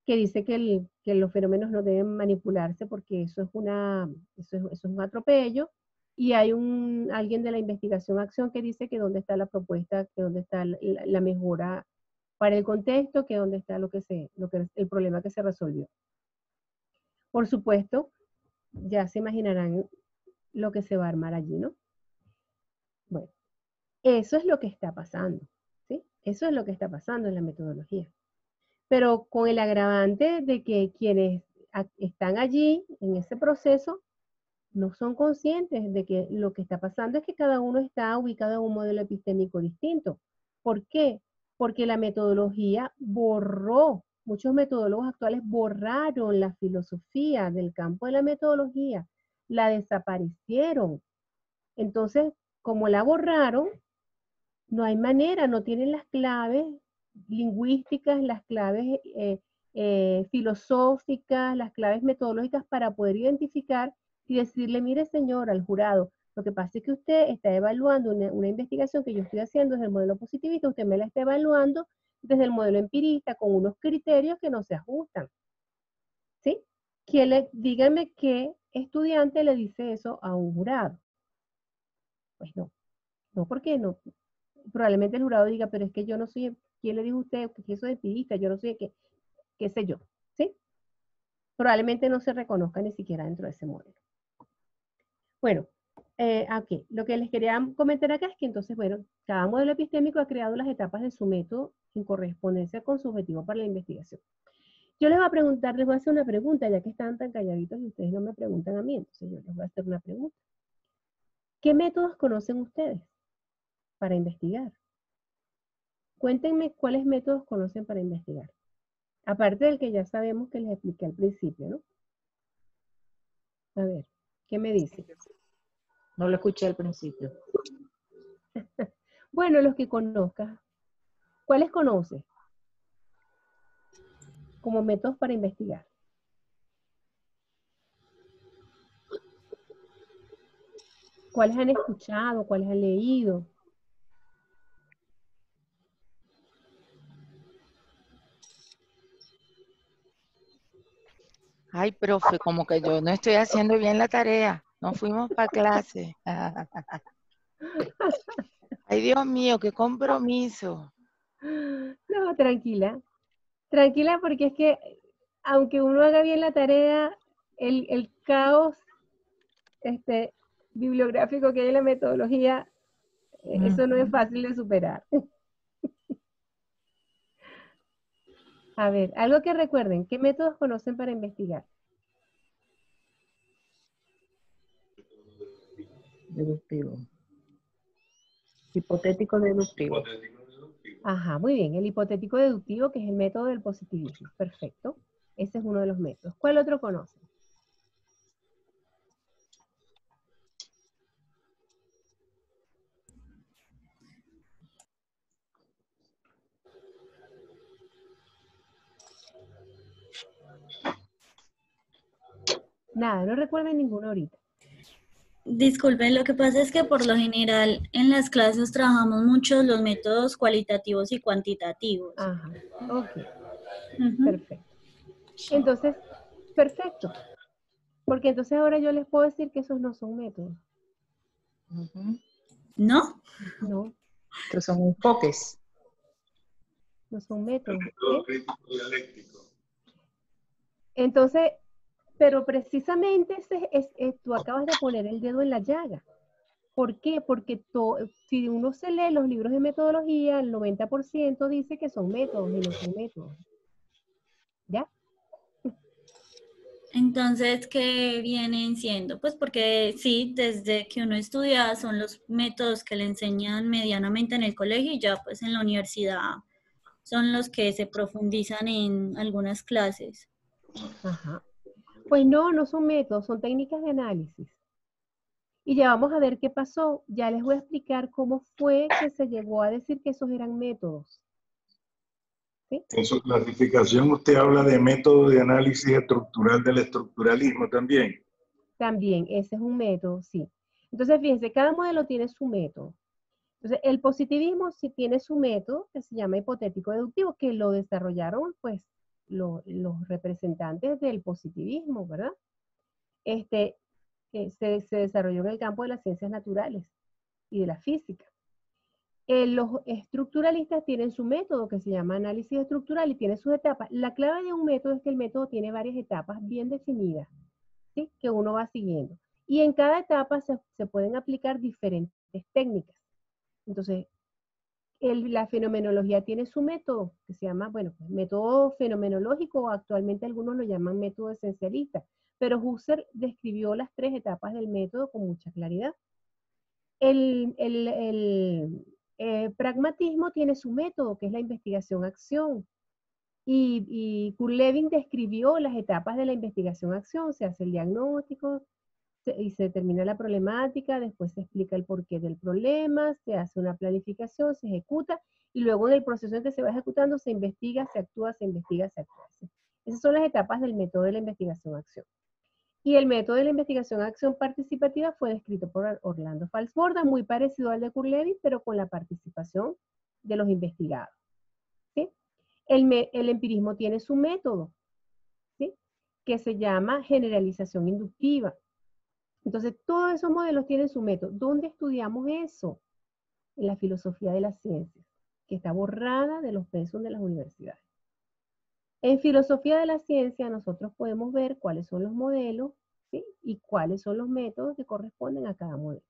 que dice que los fenómenos no deben manipularse porque eso es un atropello. Y hay alguien de la investigación acción que dice que dónde está la propuesta, que dónde está la mejora para el contexto, que dónde está el problema que se resolvió. Por supuesto, ya se imaginarán lo que se va a armar allí, ¿no? Bueno, eso es lo que está pasando, ¿sí? Eso es lo que está pasando en la metodología. Pero con el agravante de que quienes están allí en ese proceso no son conscientes de que lo que está pasando es que cada uno está ubicado en un modelo epistémico distinto. ¿Por qué? Porque la metodología borró, muchos metodólogos actuales borraron la filosofía del campo de la metodología, la desaparecieron. Entonces, como la borraron, no hay manera, no tienen las claves lingüísticas, las claves filosóficas, las claves metodológicas para poder identificar y decirle, mire señor, al jurado, lo que pasa es que usted está evaluando una investigación que yo estoy haciendo desde el modelo positivista, usted me la está evaluando desde el modelo empirista con unos criterios que no se ajustan. ¿Sí? Díganme qué estudiante le dice eso a un jurado. Pues no, no, ¿por qué no? Probablemente el jurado diga, pero es que yo no soy, ¿quién le dijo a usted que eso es empirista? Yo no soy, qué sé yo, ¿sí? Probablemente no se reconozca ni siquiera dentro de ese modelo. Bueno, aquí, lo que les quería comentar acá es que entonces, bueno, cada modelo epistémico ha creado las etapas de su método en correspondencia con su objetivo para la investigación. Yo les voy a preguntar, les voy a hacer una pregunta, ya que están tan calladitos y ustedes no me preguntan a mí, entonces yo les voy a hacer una pregunta. ¿Qué métodos conocen ustedes para investigar? Cuéntenme cuáles métodos conocen para investigar. Aparte del que ya sabemos que les expliqué al principio, ¿no? A ver, ¿qué me dice? No lo escuché al principio. Bueno, los que conozcas. ¿Cuáles conoces como métodos para investigar? ¿Cuáles han escuchado? ¿Cuáles han leído? Ay, profe, como que yo no estoy haciendo bien la tarea. No fuimos para clase. Ay, Dios mío, qué compromiso. No, tranquila. Tranquila porque es que aunque uno haga bien la tarea, el caos bibliográfico que hay en la metodología, eso no es fácil de superar. A ver, algo que recuerden, ¿qué métodos conocen para investigar? Deductivo. Hipotético deductivo. Ajá, muy bien. El hipotético deductivo, que es el método del positivismo. Perfecto. Ese es uno de los métodos. ¿Cuál otro conocen? Nada, no recuerden ninguno ahorita. Disculpen, lo que pasa es que por lo general en las clases trabajamos mucho los métodos cualitativos y cuantitativos. Ajá, ok, Ujú. perfecto. Entonces, perfecto. Porque entonces ahora yo les puedo decir que esos no son métodos. ¿No? No, Estos son enfoques. no son métodos. El método crítico dialéctico. Entonces, pero precisamente tú acabas de poner el dedo en la llaga. ¿Por qué? Porque si uno se lee los libros de metodología, el 90% dice que son métodos y no son métodos. ¿Ya? Entonces, ¿qué vienen siendo? Pues porque sí, desde que uno estudia son los métodos que le enseñan medianamente en el colegio y ya pues en la universidad son los que se profundizan en algunas clases. Ajá. Pues no, no son métodos, son técnicas de análisis. Y ya vamos a ver qué pasó. Ya les voy a explicar cómo fue que se llegó a decir que esos eran métodos. ¿Sí? En su clasificación usted habla de método de análisis estructural del estructuralismo también. También, ese es un método, sí. Entonces, fíjense, cada modelo tiene su método. Entonces, el positivismo sí tiene su método, que se llama hipotético deductivo, que lo desarrollaron, pues, los representantes del positivismo, ¿verdad? Se desarrolló en el campo de las ciencias naturales y de la física. Los estructuralistas tienen su método que se llama análisis estructural y tiene sus etapas. La clave de un método es que el método tiene varias etapas bien definidas, ¿sí? Que uno va siguiendo. Y en cada etapa se pueden aplicar diferentes técnicas. Entonces, la fenomenología tiene su método, que se llama, bueno, pues, método fenomenológico, o actualmente algunos lo llaman método esencialista, pero Husserl describió las 3 etapas del método con mucha claridad. El pragmatismo tiene su método, que es la investigación-acción, y Kurt Lewin describió las etapas de la investigación-acción, se hace el diagnóstico, y se determina la problemática, después se explica el porqué del problema, se hace una planificación, se ejecuta, y luego en el proceso en que se va ejecutando se investiga, se actúa, se investiga, se actúa. Esas son las etapas del método de la investigación-acción. Y el método de la investigación-acción participativa fue descrito por Orlando Falsborda, muy parecido al de Kurt Lewin, pero con la participación de los investigados, ¿sí? El empirismo tiene su método, ¿sí? Que se llama generalización inductiva. Entonces, todos esos modelos tienen su método. ¿Dónde estudiamos eso? En la filosofía de las ciencias, que está borrada de los pensum de las universidades. En filosofía de la ciencia, nosotros podemos ver cuáles son los modelos, ¿sí? Y cuáles son los métodos que corresponden a cada modelo.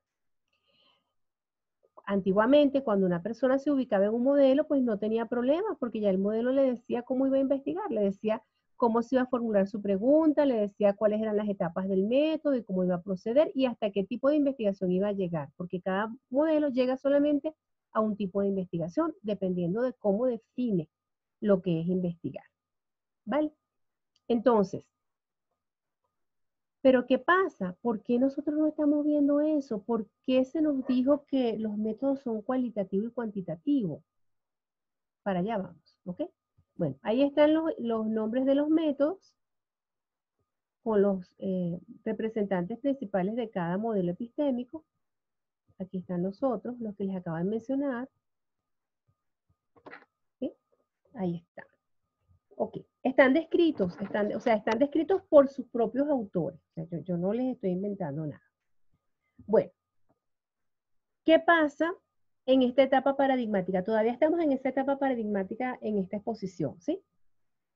Antiguamente, cuando una persona se ubicaba en un modelo, pues no tenía problemas, porque ya el modelo le decía cómo iba a investigar, le decía cómo se iba a formular su pregunta, le decía cuáles eran las etapas del método y cómo iba a proceder y hasta qué tipo de investigación iba a llegar, porque cada modelo llega solamente a un tipo de investigación, dependiendo de cómo define lo que es investigar. ¿Vale? Entonces, ¿pero qué pasa? ¿Por qué nosotros no estamos viendo eso? ¿Por qué se nos dijo que los métodos son cualitativos y cuantitativos? Para allá vamos, ¿ok? Bueno, ahí están los nombres de los métodos con los representantes principales de cada modelo epistémico. Aquí están los otros, los que les acabo de mencionar. ¿Sí? Ahí está. Ok, están descritos, están descritos por sus propios autores. O sea, yo no les estoy inventando nada. Bueno, ¿qué pasa en esta etapa paradigmática? Todavía estamos en esta etapa paradigmática en esta exposición, ¿sí?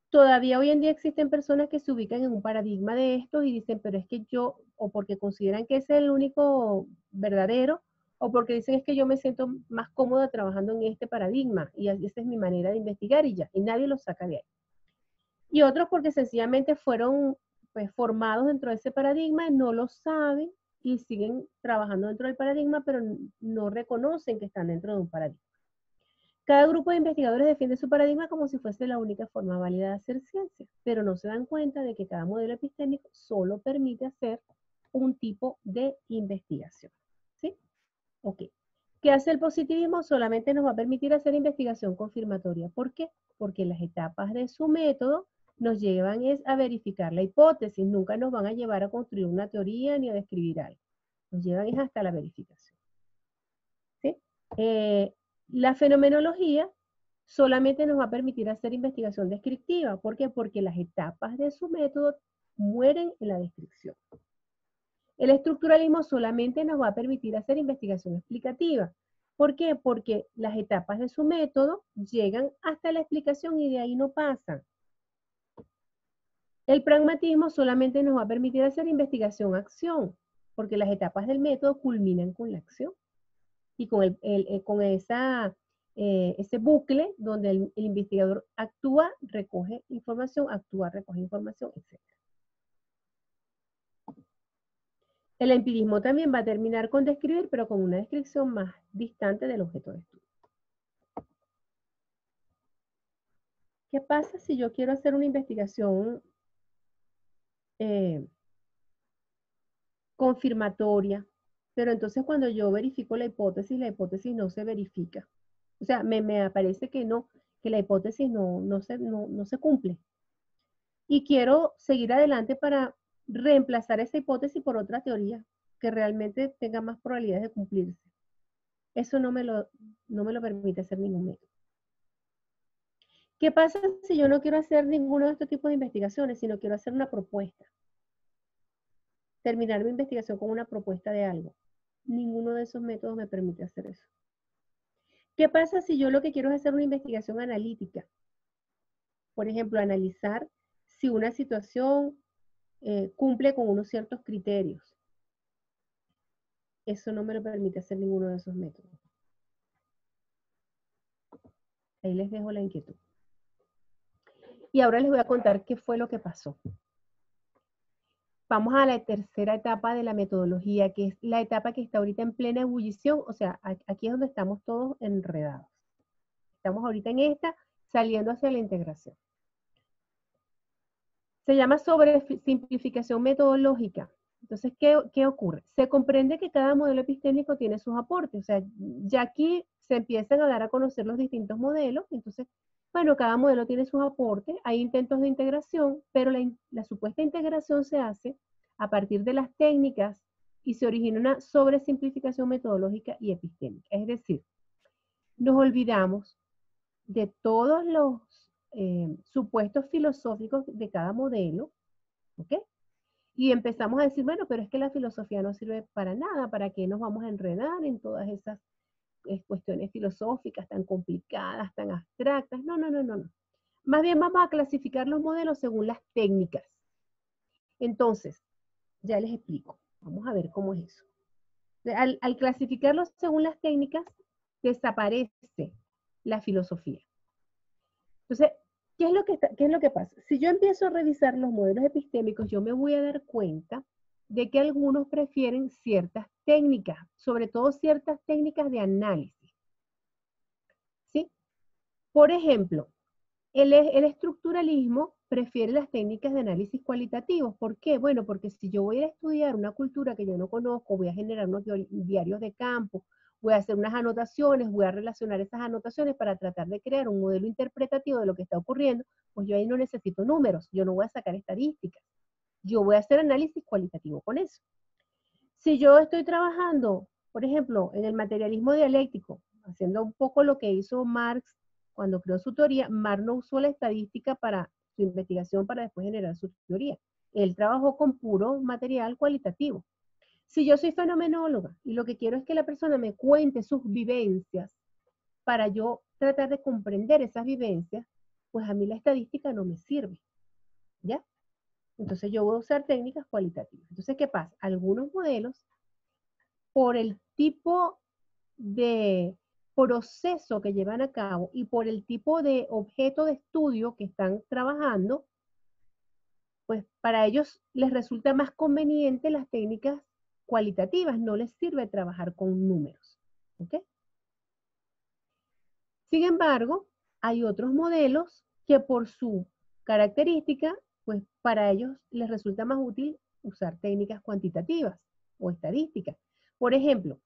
Todavía hoy en día existen personas que se ubican en un paradigma de esto y dicen, pero es que yo, o porque consideran que ese es el único verdadero, o porque dicen es que yo me siento más cómoda trabajando en este paradigma y esa es mi manera de investigar y ya, y nadie los saca de ahí. Y otros porque sencillamente fueron pues, formados dentro de ese paradigma, no lo saben y siguen trabajando dentro del paradigma, pero no reconocen que están dentro de un paradigma. Cada grupo de investigadores defiende su paradigma como si fuese la única forma válida de hacer ciencia, pero no se dan cuenta de que cada modelo epistémico solo permite hacer un tipo de investigación. ¿Sí? Ok. ¿Qué hace el positivismo? Solamente nos va a permitir hacer investigación confirmatoria. ¿Por qué? Porque las etapas de su método nos llevan a verificar la hipótesis, nunca nos van a llevar a construir una teoría ni a describir algo. Nos llevan hasta la verificación. ¿Sí? La fenomenología solamente nos va a permitir hacer investigación descriptiva. ¿Por qué? Porque las etapas de su método mueren en la descripción. El estructuralismo solamente nos va a permitir hacer investigación explicativa. ¿Por qué? Porque las etapas de su método llegan hasta la explicación y de ahí no pasan. El pragmatismo solamente nos va a permitir hacer investigación-acción, porque las etapas del método culminan con la acción. Y con ese bucle donde el investigador actúa, recoge información, etc. El empirismo también va a terminar con describir, pero con una descripción más distante del objeto de estudio. ¿Qué pasa si yo quiero hacer una investigación confirmatoria? Pero entonces cuando yo verifico la hipótesis no se verifica. O sea, me aparece que no, que la hipótesis no se cumple. Y quiero seguir adelante para reemplazar esa hipótesis por otra teoría que realmente tenga más probabilidades de cumplirse. Eso no me lo permite hacer ningún método. ¿Qué pasa si yo no quiero hacer ninguno de estos tipos de investigaciones, sino quiero hacer una propuesta? Terminar mi investigación con una propuesta de algo. Ninguno de esos métodos me permite hacer eso. ¿Qué pasa si yo lo que quiero es hacer una investigación analítica? Por ejemplo, analizar si una situación cumple con unos ciertos criterios. Eso no me lo permite hacer ninguno de esos métodos. Ahí les dejo la inquietud. Y ahora les voy a contar qué fue lo que pasó. Vamos a la tercera etapa de la metodología, que es la etapa que está ahorita en plena ebullición. O sea, aquí es donde estamos todos enredados. Estamos ahorita en esta, saliendo hacia la integración. Se llama sobresimplificación metodológica. Entonces, ¿qué ocurre? Se comprende que cada modelo epistémico tiene sus aportes. O sea, ya aquí se empiezan a dar a conocer los distintos modelos. Entonces, bueno, cada modelo tiene sus aportes. Hay intentos de integración, pero la supuesta integración se hace a partir de las técnicas y se origina una sobresimplificación metodológica y epistémica. Es decir, nos olvidamos de todos los supuestos filosóficos de cada modelo, ¿ok? Y empezamos a decir, bueno, pero es que la filosofía no sirve para nada, ¿para qué nos vamos a enredar en todas esas cuestiones filosóficas tan complicadas, tan abstractas? No. Más bien vamos a clasificar los modelos según las técnicas. Entonces, ya les explico. Vamos a ver cómo es eso. Al clasificarlos según las técnicas, desaparece la filosofía. Entonces, ¿qué es lo que pasa? Si yo empiezo a revisar los modelos epistémicos, yo me voy a dar cuenta de que algunos prefieren ciertas técnicas, sobre todo ciertas técnicas de análisis. ¿Sí? Por ejemplo, el estructuralismo prefiere las técnicas de análisis cualitativos. ¿Por qué? Bueno, porque si yo voy a estudiar una cultura que yo no conozco, voy a generar unos diarios de campo, voy a hacer unas anotaciones, voy a relacionar esas anotaciones para tratar de crear un modelo interpretativo de lo que está ocurriendo, pues yo ahí no necesito números, yo no voy a sacar estadísticas. Yo voy a hacer análisis cualitativo con eso. Si yo estoy trabajando, por ejemplo, en el materialismo dialéctico, haciendo un poco lo que hizo Marx cuando creó su teoría, Marx no usó la estadística para su investigación para después generar su teoría. Él trabajó con puro material cualitativo. Si yo soy fenomenóloga y lo que quiero es que la persona me cuente sus vivencias para yo tratar de comprender esas vivencias, pues a mí la estadística no me sirve, ¿ya? Entonces yo voy a usar técnicas cualitativas. Entonces, ¿qué pasa? Algunos modelos, por el tipo de proceso que llevan a cabo y por el tipo de objeto de estudio que están trabajando, pues para ellos les resulta más conveniente las técnicas cualitativas, no les sirve trabajar con números. ¿Ok? Sin embargo, hay otros modelos que por su característica, pues para ellos les resulta más útil usar técnicas cuantitativas o estadísticas. Por ejemplo,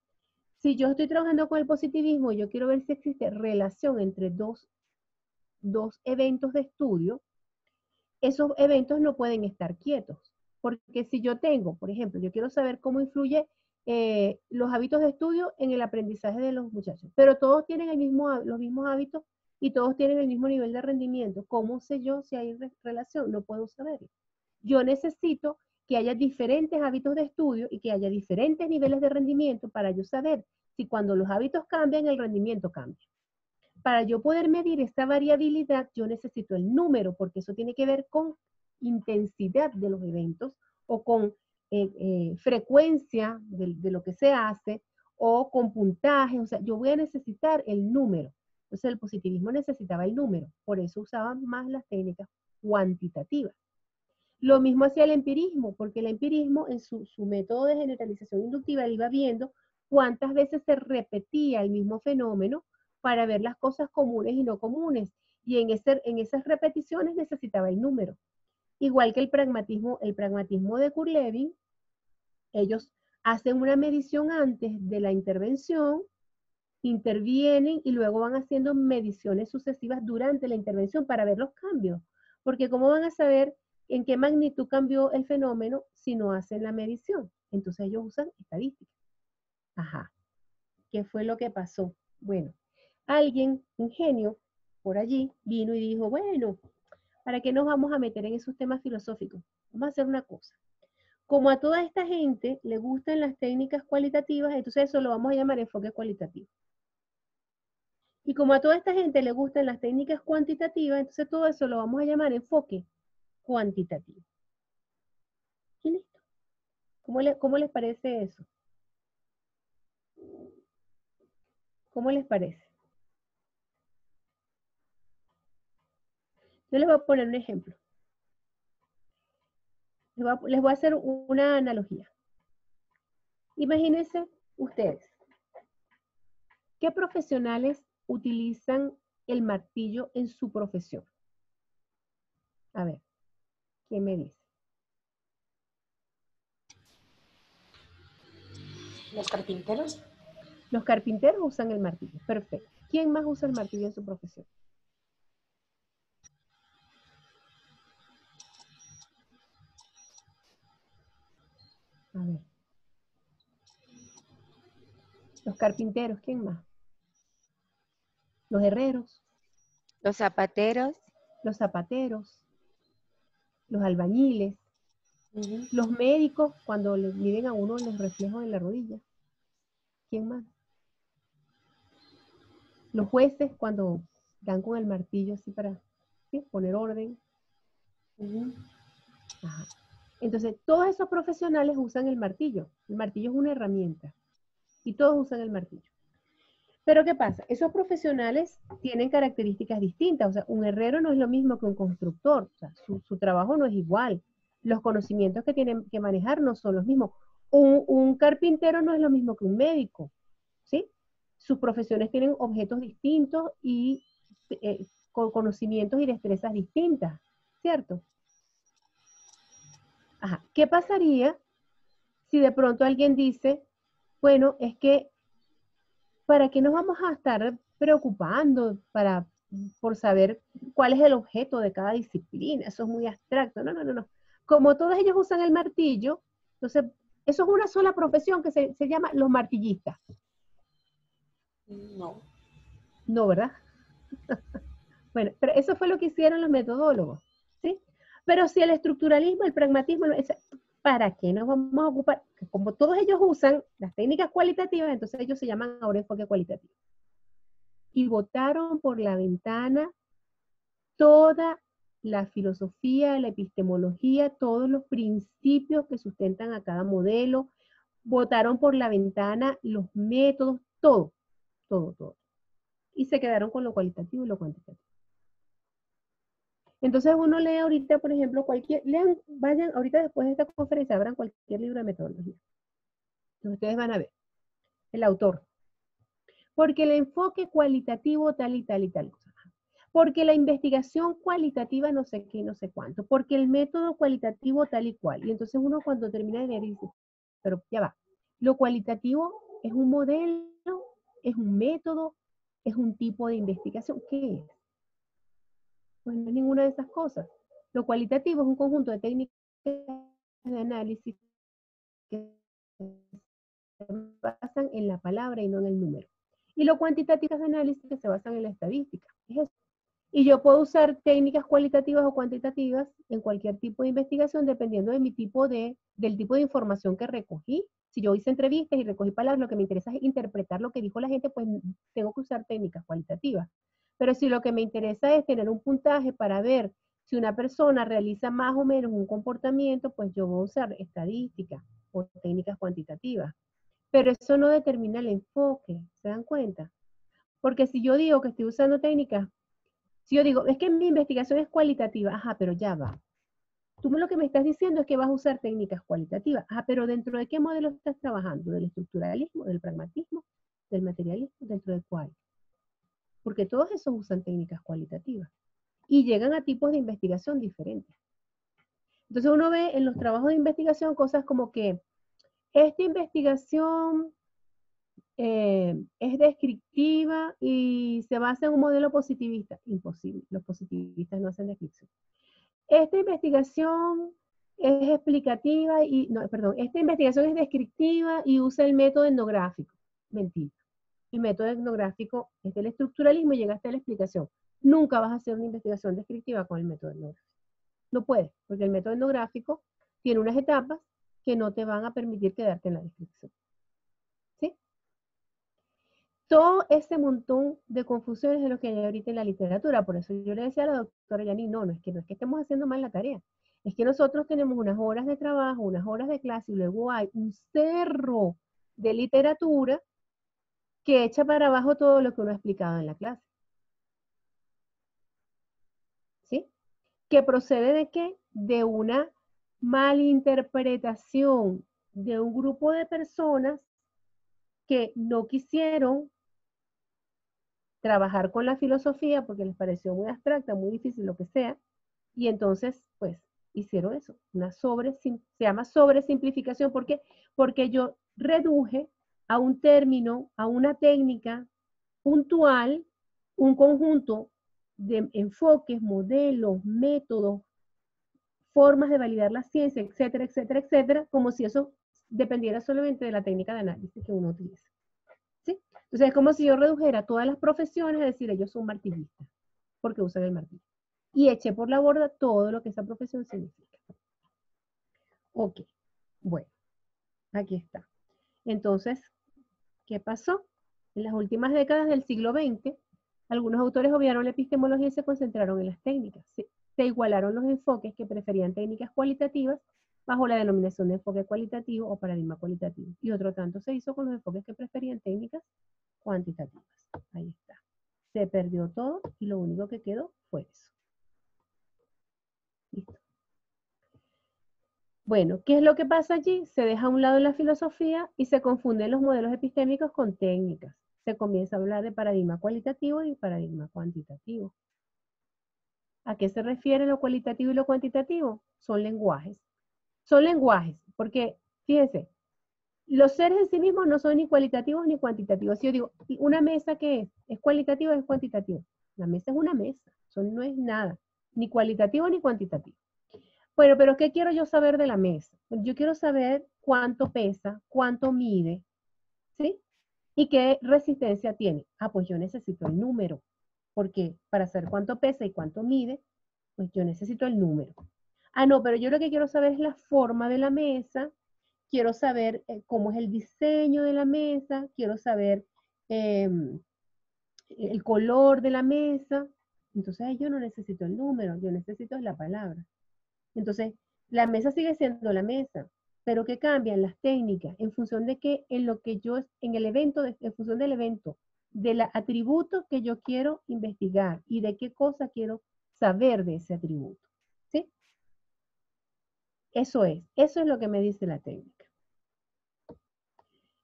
si yo estoy trabajando con el positivismo y yo quiero ver si existe relación entre dos eventos de estudio, esos eventos no pueden estar quietos. Porque si yo tengo, por ejemplo, yo quiero saber cómo influye los hábitos de estudio en el aprendizaje de los muchachos, pero todos tienen los mismos hábitos y todos tienen el mismo nivel de rendimiento. ¿Cómo sé yo si hay relación? No puedo saberlo. Yo necesito que haya diferentes hábitos de estudio y que haya diferentes niveles de rendimiento para yo saber si cuando los hábitos cambian, el rendimiento cambia. Para yo poder medir esta variabilidad, yo necesito el número, porque eso tiene que ver con intensidad de los eventos o con frecuencia de lo que se hace o con puntaje. O sea, yo voy a necesitar el número. Entonces, el positivismo necesitaba el número. Por eso usaban más las técnicas cuantitativas. Lo mismo hacía el empirismo, porque el empirismo en su método de generalización inductiva iba viendo cuántas veces se repetía el mismo fenómeno para ver las cosas comunes y no comunes. Y en esas repeticiones necesitaba el número. Igual que el pragmatismo de Kurt-Lewin, ellos hacen una medición antes de la intervención, intervienen y luego van haciendo mediciones sucesivas durante la intervención para ver los cambios. Porque ¿cómo van a saber en qué magnitud cambió el fenómeno si no hacen la medición? Entonces ellos usan estadísticas. Ajá. ¿Qué fue lo que pasó? Bueno, alguien, un genio, por allí, vino y dijo, bueno, ¿para qué nos vamos a meter en esos temas filosóficos? Vamos a hacer una cosa. Como a toda esta gente le gustan las técnicas cualitativas, entonces eso lo vamos a llamar enfoque cualitativo. Y como a toda esta gente le gustan las técnicas cuantitativas, entonces todo eso lo vamos a llamar enfoque cuantitativo. Y listo. ¿Cómo les parece eso? ¿Cómo les parece? Yo les voy a poner un ejemplo. Les voy a hacer una analogía. Imagínense ustedes, ¿qué profesionales utilizan el martillo en su profesión? A ver, ¿quién me dice? ¿Los carpinteros? Los carpinteros usan el martillo, perfecto. ¿Quién más usa el martillo en su profesión? A ver. Los carpinteros, ¿quién más? Los herreros. Los zapateros. Los zapateros. Los albañiles. Los médicos, cuando le miden a uno los reflejos en la rodilla. ¿Quién más? Los jueces, cuando dan con el martillo así para poner orden. Ajá. Entonces, todos esos profesionales usan el martillo. El martillo es una herramienta. Y todos usan el martillo. Pero ¿qué pasa? Esos profesionales tienen características distintas. O sea, un herrero no es lo mismo que un constructor. O sea, su trabajo no es igual. Los conocimientos que tienen que manejar no son los mismos. Un carpintero no es lo mismo que un médico. ¿Sí? Sus profesiones tienen objetos distintos y con conocimientos y destrezas distintas. ¿Cierto? Ajá. ¿Qué pasaría si de pronto alguien dice, bueno, es que ¿para qué nos vamos a estar preocupando por saber cuál es el objeto de cada disciplina? Eso es muy abstracto. No, no, no, no. Como todos ellos usan el martillo, entonces eso es una sola profesión que se llama los martillistas. No. No, ¿verdad? Bueno, pero eso fue lo que hicieron los metodólogos, ¿sí? Pero si el estructuralismo, el pragmatismo, ¿para qué nos vamos a ocupar? Como todos ellos usan las técnicas cualitativas, entonces ellos se llaman ahora enfoque cualitativo. Y botaron por la ventana toda la filosofía, la epistemología, todos los principios que sustentan a cada modelo, botaron por la ventana los métodos, todo. Y se quedaron con lo cualitativo y lo cuantitativo. Entonces uno lee ahorita, por ejemplo, vayan ahorita después de esta conferencia, abran cualquier libro de metodología. Entonces ustedes van a ver el autor. Porque el enfoque cualitativo tal y tal y tal cosa. Porque la investigación cualitativa no sé qué, no sé cuánto. Porque el método cualitativo tal y cual. Y entonces uno cuando termina de leer dice, pero ya va. Lo cualitativo es un modelo, es un método, es un tipo de investigación. ¿Qué es? Pues no es ninguna de esas cosas. Lo cualitativo es un conjunto de técnicas de análisis que se basan en la palabra y no en el número. Y lo cuantitativo es de análisis que se basan en la estadística. Es eso. Y yo puedo usar técnicas cualitativas o cuantitativas en cualquier tipo de investigación dependiendo de del tipo de información que recogí. Si yo hice entrevistas y recogí palabras, lo que me interesa es interpretar lo que dijo la gente, pues tengo que usar técnicas cualitativas. Pero si lo que me interesa es tener un puntaje para ver si una persona realiza más o menos un comportamiento, pues yo voy a usar estadísticas o técnicas cuantitativas. Pero eso no determina el enfoque, ¿se dan cuenta? Porque si yo digo que estoy usando técnicas, si yo digo, es que mi investigación es cualitativa, ajá, pero ya va. Tú lo que me estás diciendo es que vas a usar técnicas cualitativas, ajá, pero ¿dentro de qué modelo estás trabajando? ¿Del estructuralismo, del pragmatismo, del materialismo? ¿Dentro de cuál? Porque todos esos usan técnicas cualitativas y llegan a tipos de investigación diferentes. Entonces uno ve en los trabajos de investigación cosas como que esta investigación es descriptiva y se basa en un modelo positivista. Imposible, los positivistas no hacen descripción. Esta investigación es explicativa y, no, perdón, esta investigación es descriptiva y usa el método etnográfico. Mentira. El método etnográfico es del estructuralismo y llega hasta la explicación. nunca vas a hacer una investigación descriptiva con el método etnográfico. No puedes, porque el método etnográfico tiene unas etapas que no te van a permitir quedarte en la descripción. ¿Sí? Todo ese montón de confusiones es lo que hay ahorita en la literatura. Por eso yo le decía a la doctora Yani, no es que estemos haciendo mal la tarea. Es que nosotros tenemos unas horas de trabajo, unas horas de clase, y luego hay un cerro de literatura que echa para abajo todo lo que uno ha explicado en la clase. ¿Sí? ¿Que procede de qué? De una malinterpretación de un grupo de personas que no quisieron trabajar con la filosofía porque les pareció muy abstracta, muy difícil, lo que sea, y entonces, pues, hicieron eso, se llama sobresimplificación. ¿Por qué? Porque yo reduje a un término, a una técnica puntual, un conjunto de enfoques, modelos, métodos, formas de validar la ciencia, etcétera, etcétera, etcétera, como si eso dependiera solamente de la técnica de análisis que uno utiliza. ¿Sí? Entonces es como si yo redujera todas las profesiones a decir ellos son martillistas, porque usan el martillo. Y eché por la borda todo lo que esa profesión significa. Ok, bueno, aquí está. Entonces, ¿qué pasó? En las últimas décadas del siglo XX, algunos autores obviaron la epistemología y se concentraron en las técnicas. Se igualaron los enfoques que preferían técnicas cualitativas bajo la denominación de enfoque cualitativo o paradigma cualitativo. Y otro tanto se hizo con los enfoques que preferían técnicas cuantitativas. Ahí está. Se perdió todo y lo único que quedó fue eso. Listo. Bueno, ¿qué es lo que pasa allí? Se deja a un lado la filosofía y se confunden los modelos epistémicos con técnicas. Se comienza a hablar de paradigma cualitativo y paradigma cuantitativo. ¿A qué se refiere lo cualitativo y lo cuantitativo? Son lenguajes. Son lenguajes, porque, fíjense, los seres en sí mismos no son ni cualitativos ni cuantitativos. Si yo digo, ¿una mesa qué es? ¿Es cualitativa o es cuantitativa? La mesa es una mesa, eso no es nada, ni cualitativo ni cuantitativo. Bueno, pero ¿qué quiero yo saber de la mesa? Yo quiero saber cuánto pesa, cuánto mide, ¿sí? ¿Y qué resistencia tiene? Ah, pues yo necesito el número, porque para saber cuánto pesa y cuánto mide, pues yo necesito el número. Ah, no, pero yo lo que quiero saber es la forma de la mesa, quiero saber cómo es el diseño de la mesa, quiero saber el color de la mesa. Entonces yo no necesito el número, yo necesito la palabra. Entonces, la mesa sigue siendo la mesa, pero ¿qué cambian las técnicas? En función de que en lo que yo, en el evento, en función del evento, del atributo que yo quiero investigar y de qué cosa quiero saber de ese atributo. ¿Sí? Eso es lo que me dice la técnica.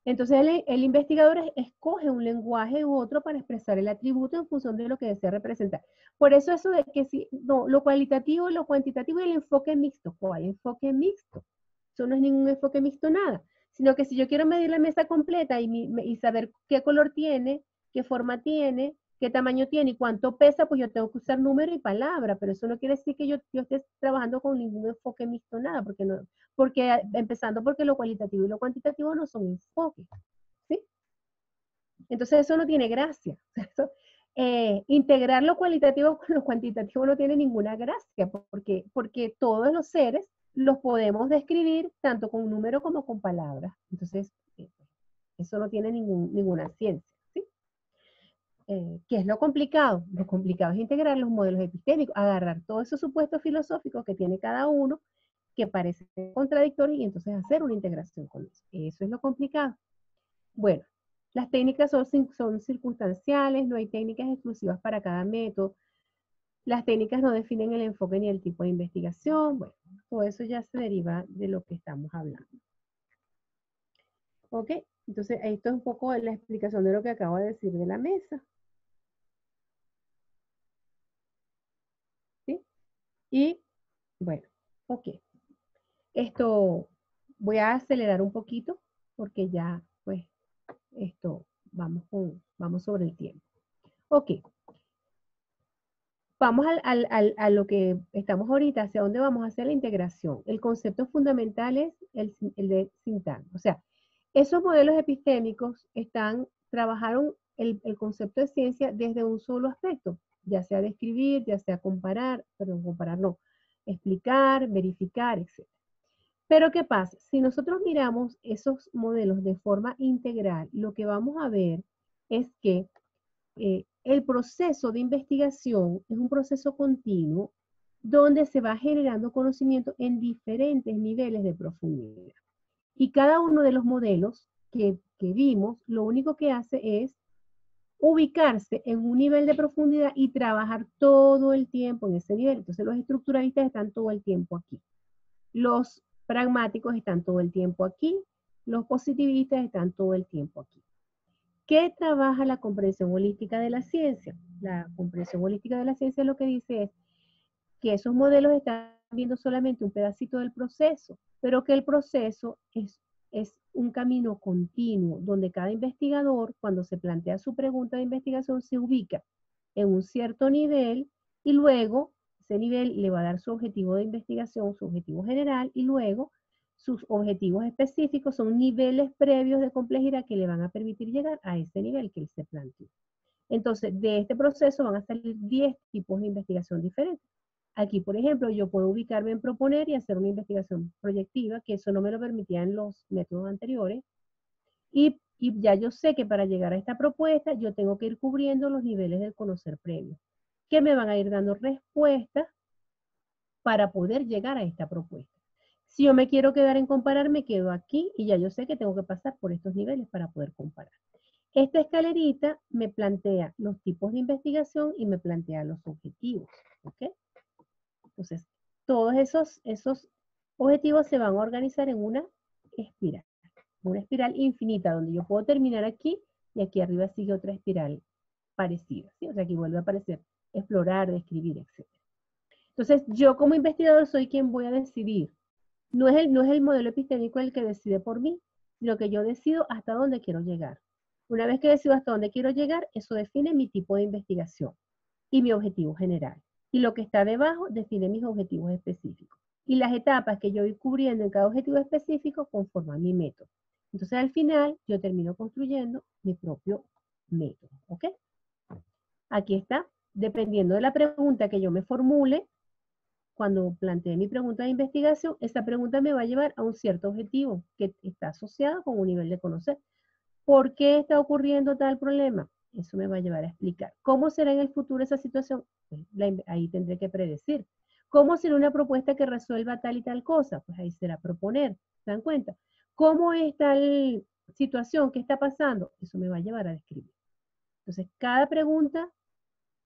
Entonces el investigador escoge un lenguaje u otro para expresar el atributo en función de lo que desea representar. Por eso eso de que si, no, lo cualitativo, lo cuantitativo y el enfoque mixto. ¿Cuál enfoque mixto? Eso no es ningún enfoque mixto nada, sino que si yo quiero medir la mesa completa y saber qué color tiene, qué forma tiene, qué tamaño tiene y cuánto pesa, pues yo tengo que usar número y palabra, pero eso no quiere decir que yo esté trabajando con ningún enfoque mixto nada, porque empezando porque lo cualitativo y lo cuantitativo no son enfoques, ¿sí? Entonces eso no tiene gracia. Integrar lo cualitativo con lo cuantitativo no tiene ninguna gracia, porque todos los seres los podemos describir tanto con número como con palabras. Entonces, eso no tiene ninguna ciencia, ¿sí? ¿Qué es lo complicado? Lo complicado es integrar los modelos epistémicos, agarrar todos esos supuestos filosóficos que tiene cada uno, que parecen contradictorios, y entonces hacer una integración con eso. Eso es lo complicado. Bueno, las técnicas son circunstanciales, no hay técnicas exclusivas para cada método. Las técnicas no definen el enfoque ni el tipo de investigación. Bueno, todo eso ya se deriva de lo que estamos hablando. ¿Ok? Entonces, esto es un poco la explicación de lo que acabo de decir de la mesa. ¿Sí? Y, bueno, ok. Esto voy a acelerar un poquito porque ya, pues, vamos sobre el tiempo. Ok. Vamos a lo que estamos ahorita, hacia dónde vamos a hacer la integración. El concepto fundamental es el de sintagma. O sea, esos modelos epistémicos trabajaron el concepto de ciencia desde un solo aspecto, ya sea describir, ya sea comparar, perdón, comparar no, explicar, verificar, etc. Pero ¿qué pasa? Si nosotros miramos esos modelos de forma integral, lo que vamos a ver es que el proceso de investigación es un proceso continuo donde se va generando conocimiento en diferentes niveles de profundidad. Y cada uno de los modelos que vimos, lo único que hace es ubicarse en un nivel de profundidad y trabajar todo el tiempo en ese nivel. Entonces los estructuralistas están todo el tiempo aquí. Los pragmáticos están todo el tiempo aquí. Los positivistas están todo el tiempo aquí. ¿Qué trabaja la comprensión holística de la ciencia? La comprensión holística de la ciencia lo que dice es que esos modelos están viendo solamente un pedacito del proceso, pero que el proceso es un camino continuo, donde cada investigador, cuando se plantea su pregunta de investigación, se ubica en un cierto nivel y luego ese nivel le va a dar su objetivo de investigación, su objetivo general, y luego sus objetivos específicos son niveles previos de complejidad que le van a permitir llegar a ese nivel que él se planteó. Entonces, de este proceso van a salir 10 tipos de investigación diferentes. Aquí, por ejemplo, yo puedo ubicarme en proponer y hacer una investigación proyectiva, que eso no me lo permitían los métodos anteriores. Y ya yo sé que para llegar a esta propuesta, yo tengo que ir cubriendo los niveles del conocer previo, que me van a ir dando respuestas para poder llegar a esta propuesta. Si yo me quiero quedar en comparar, me quedo aquí y ya yo sé que tengo que pasar por estos niveles para poder comparar. Esta escalerita me plantea los tipos de investigación y me plantea los objetivos, ¿ok? Entonces, todos esos objetivos se van a organizar en una espiral infinita, donde yo puedo terminar aquí y aquí arriba sigue otra espiral parecida, ¿sí? O sea, aquí vuelve a aparecer explorar, describir, etc. Entonces, yo como investigador soy quien voy a decidir. No es el modelo epistémico el que decide por mí, sino que yo decido hasta dónde quiero llegar. Una vez que decido hasta dónde quiero llegar, eso define mi tipo de investigación y mi objetivo general. Y lo que está debajo define mis objetivos específicos. Y las etapas que yo voy cubriendo en cada objetivo específico conforman mi método. Entonces, al final, yo termino construyendo mi propio método, ¿ok? Aquí está. Dependiendo de la pregunta que yo me formule, cuando planteé mi pregunta de investigación, esa pregunta me va a llevar a un cierto objetivo que está asociado con un nivel de conocer. ¿Por qué está ocurriendo tal problema? Eso me va a llevar a explicar. ¿Cómo será en el futuro esa situación? Pues ahí tendré que predecir. ¿Cómo será una propuesta que resuelva tal y tal cosa? Pues ahí será proponer. ¿Se dan cuenta? ¿Cómo es tal situación? ¿Qué está pasando? Eso me va a llevar a describir. Entonces, cada pregunta,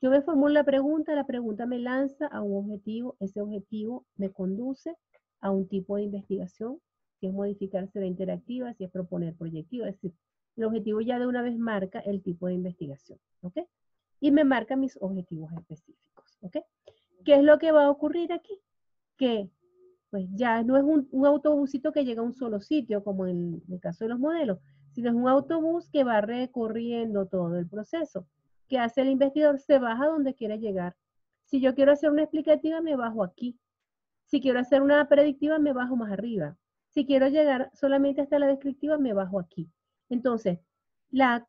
yo me formulo la pregunta me lanza a un objetivo, ese objetivo me conduce a un tipo de investigación, si es modificar será interactiva, si es proponer proyectiva, es decir, el objetivo ya de una vez marca el tipo de investigación, ¿ok? Y me marca mis objetivos específicos, ¿ok? ¿Qué es lo que va a ocurrir aquí? Que pues ya no es un autobusito que llega a un solo sitio, como en el caso de los modelos, sino es un autobús que va recorriendo todo el proceso. ¿Qué hace el investigador? Se baja donde quiere llegar. Si yo quiero hacer una explicativa, me bajo aquí. Si quiero hacer una predictiva, me bajo más arriba. Si quiero llegar solamente hasta la descriptiva, me bajo aquí. Entonces, la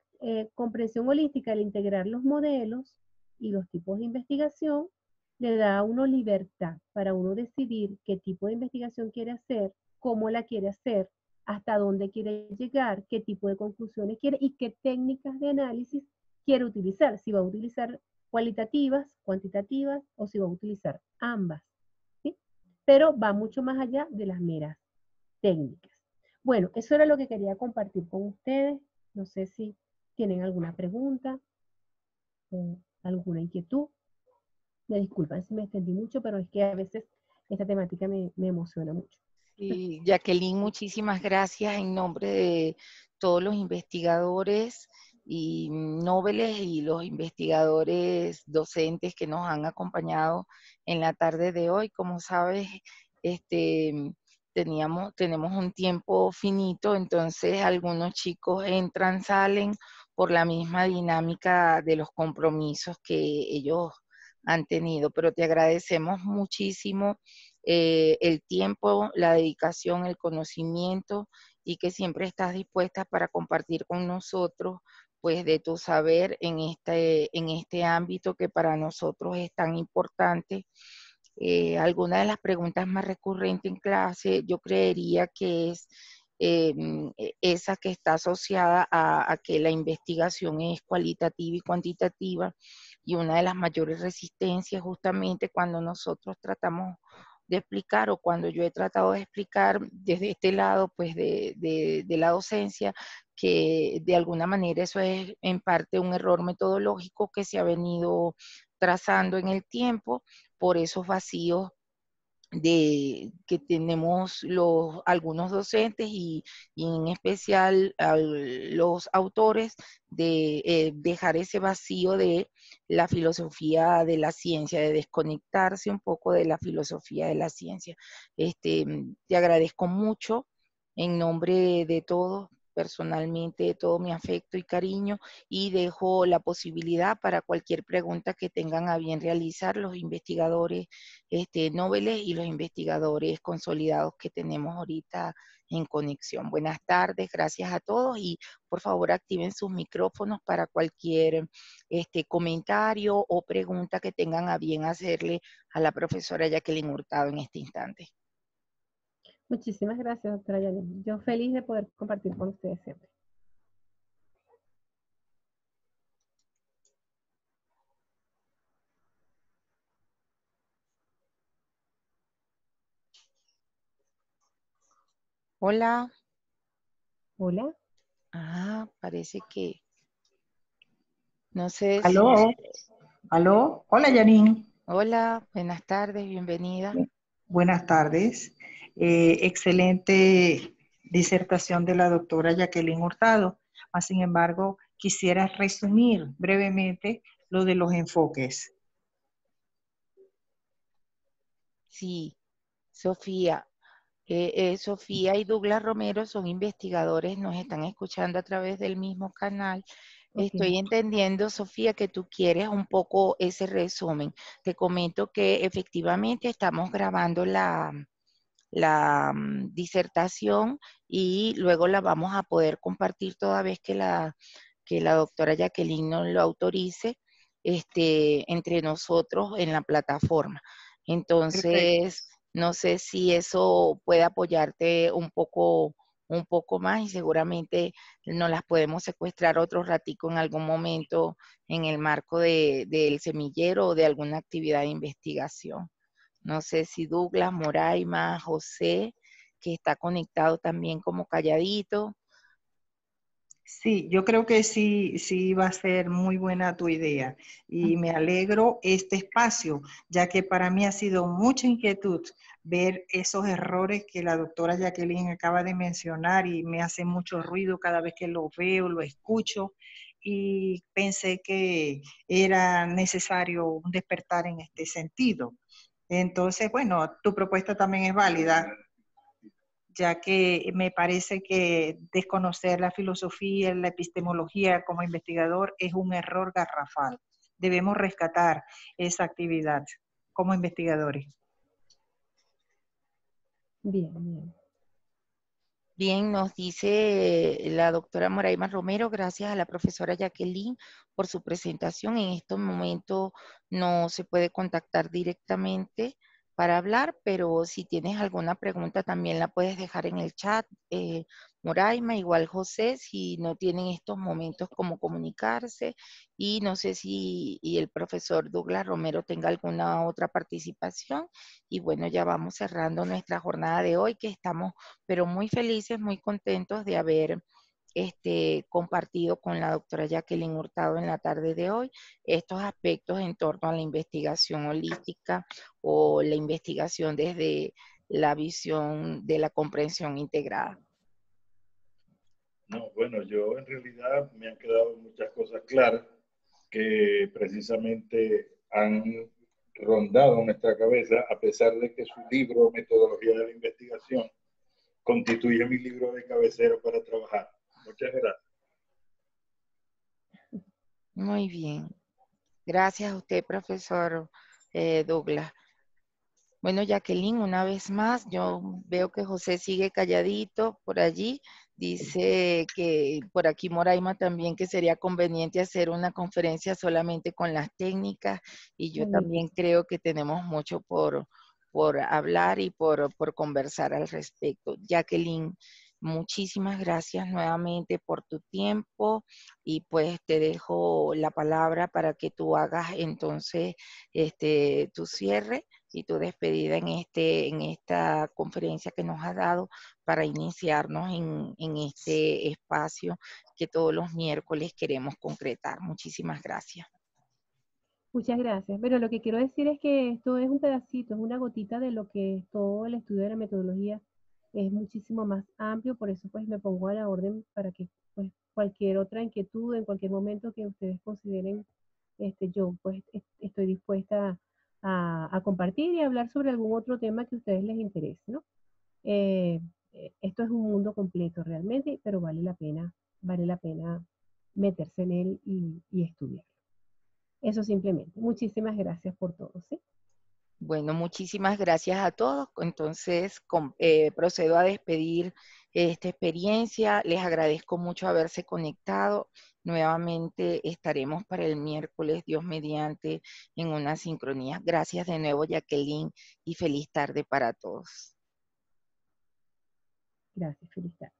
comprensión holística, al integrar los modelos y los tipos de investigación, le da a uno libertad para uno decidir qué tipo de investigación quiere hacer, cómo la quiere hacer, hasta dónde quiere llegar, qué tipo de conclusiones quiere y qué técnicas de análisis quiere utilizar. Si va a utilizar cualitativas, cuantitativas o si va a utilizar ambas. ¿Sí? Pero va mucho más allá de las meras técnicas. Bueno, eso era lo que quería compartir con ustedes. No sé si tienen alguna pregunta o alguna inquietud. Me disculpan si me extendí mucho, pero es que a veces esta temática me emociona mucho. Sí, Jacqueline, muchísimas gracias en nombre de todos los investigadores y nobles y los investigadores docentes que nos han acompañado en la tarde de hoy. Como sabes, tenemos un tiempo finito, entonces algunos chicos entran, salen por la misma dinámica de los compromisos que ellos han tenido, pero te agradecemos muchísimo el tiempo, la dedicación, el conocimiento y que siempre estás dispuesta para compartir con nosotros pues de tu saber en este ámbito que para nosotros es tan importante. Alguna de las preguntas más recurrentes en clase, yo creería que es esa que está asociada a que la investigación es cualitativa y cuantitativa, y una de las mayores resistencias justamente cuando nosotros tratamos de explicar, o cuando yo he tratado de explicar desde este lado, pues de la docencia, que de alguna manera eso es en parte un error metodológico que se ha venido trazando en el tiempo por esos vacíos que tenemos algunos docentes y en especial los autores de dejar ese vacío de la filosofía de la ciencia, de desconectarse un poco de la filosofía de la ciencia. Te agradezco mucho en nombre de todos, personalmente, de todo mi afecto y cariño, y dejo la posibilidad para cualquier pregunta que tengan a bien realizar los investigadores noveles y los investigadores consolidados que tenemos ahorita en conexión. Buenas tardes, gracias a todos, y por favor activen sus micrófonos para cualquier comentario o pregunta que tengan a bien hacerle a la profesora Jacqueline Hurtado en este instante. Muchísimas gracias, doctora Yanin. Yo feliz de poder compartir con ustedes siempre. Hola. Hola. Ah, parece que, no sé Aló, si... aló. Hola, Janine. Hola, buenas tardes, bienvenida. Buenas tardes. Excelente disertación de la doctora Jacqueline Hurtado. Sin embargo, quisiera resumir brevemente lo de los enfoques. Sí, Sofía. Sofía y Douglas Romero son investigadores, nos están escuchando a través del mismo canal. Okay. Estoy entendiendo, Sofía, que tú quieres un poco ese resumen. Te comento que efectivamente estamos grabando la disertación y luego la vamos a poder compartir toda vez que la doctora Jacqueline nos lo autorice entre nosotros en la plataforma. Perfecto. Entonces, no sé si eso puede apoyarte un poco más, y seguramente nos las podemos secuestrar otro ratico en algún momento en el marco del semillero o de alguna actividad de investigación. No sé si Douglas, Moraima, José, que está conectado también como calladito. Sí, yo creo que sí va a ser muy buena tu idea y me alegro este espacio, ya que para mí ha sido mucha inquietud ver esos errores que la doctora Jacqueline acaba de mencionar y me hace mucho ruido cada vez que lo veo, lo escucho, y pensé que era necesario un despertar en este sentido. Entonces, bueno, tu propuesta también es válida, ya que me parece que desconocer la filosofía, la epistemología como investigador es un error garrafal. Debemos rescatar esa actividad como investigadores. Bien, bien. Bien, nos dice la doctora Moraima Romero, gracias a la profesora Jacqueline por su presentación. En estos momentos no se puede contactar directamente para hablar, pero si tienes alguna pregunta también la puedes dejar en el chat. Moraima, igual José, si no tienen estos momentos cómo comunicarse. Y no sé si el profesor Douglas Romero tenga alguna otra participación. Y bueno, ya vamos cerrando nuestra jornada de hoy, que estamos pero muy felices, muy contentos de haber compartido con la doctora Jacqueline Hurtado en la tarde de hoy estos aspectos en torno a la investigación holística o la investigación desde la visión de la comprensión integrada. No, bueno, yo en realidad me han quedado muchas cosas claras que precisamente han rondado nuestra cabeza, a pesar de que su libro, Metodología de la Investigación, constituye mi libro de cabecera para trabajar. Muchas gracias. Muy bien. Gracias a usted, profesor Douglas. Bueno, Jacqueline, una vez más, yo veo que José sigue calladito por allí. Dice que por aquí Moraima también que sería conveniente hacer una conferencia solamente con las técnicas y yo también creo que tenemos mucho por hablar y por conversar al respecto. Jacqueline, muchísimas gracias nuevamente por tu tiempo y pues te dejo la palabra para que tú hagas entonces tu cierre y tu despedida en esta conferencia que nos has dado para iniciarnos en este espacio que todos los miércoles queremos concretar. Muchísimas gracias. Muchas gracias. Pero lo que quiero decir es que esto es un pedacito, es una gotita de lo que es todo el estudio de la metodología. Es muchísimo más amplio, por eso pues me pongo a la orden para que pues cualquier otra inquietud en cualquier momento que ustedes consideren, yo pues estoy dispuesta a compartir y hablar sobre algún otro tema que a ustedes les interese, ¿no? Eh, Esto es un mundo completo realmente, pero vale la pena meterse en él y estudiar. Eso simplemente. Muchísimas gracias por todo, ¿sí? Bueno, muchísimas gracias a todos. Entonces, procedo a despedir esta experiencia. Les agradezco mucho haberse conectado. Nuevamente estaremos para el miércoles, Dios mediante, en una sincronía. Gracias de nuevo, Jacqueline, y feliz tarde para todos. Gracias, feliz tarde.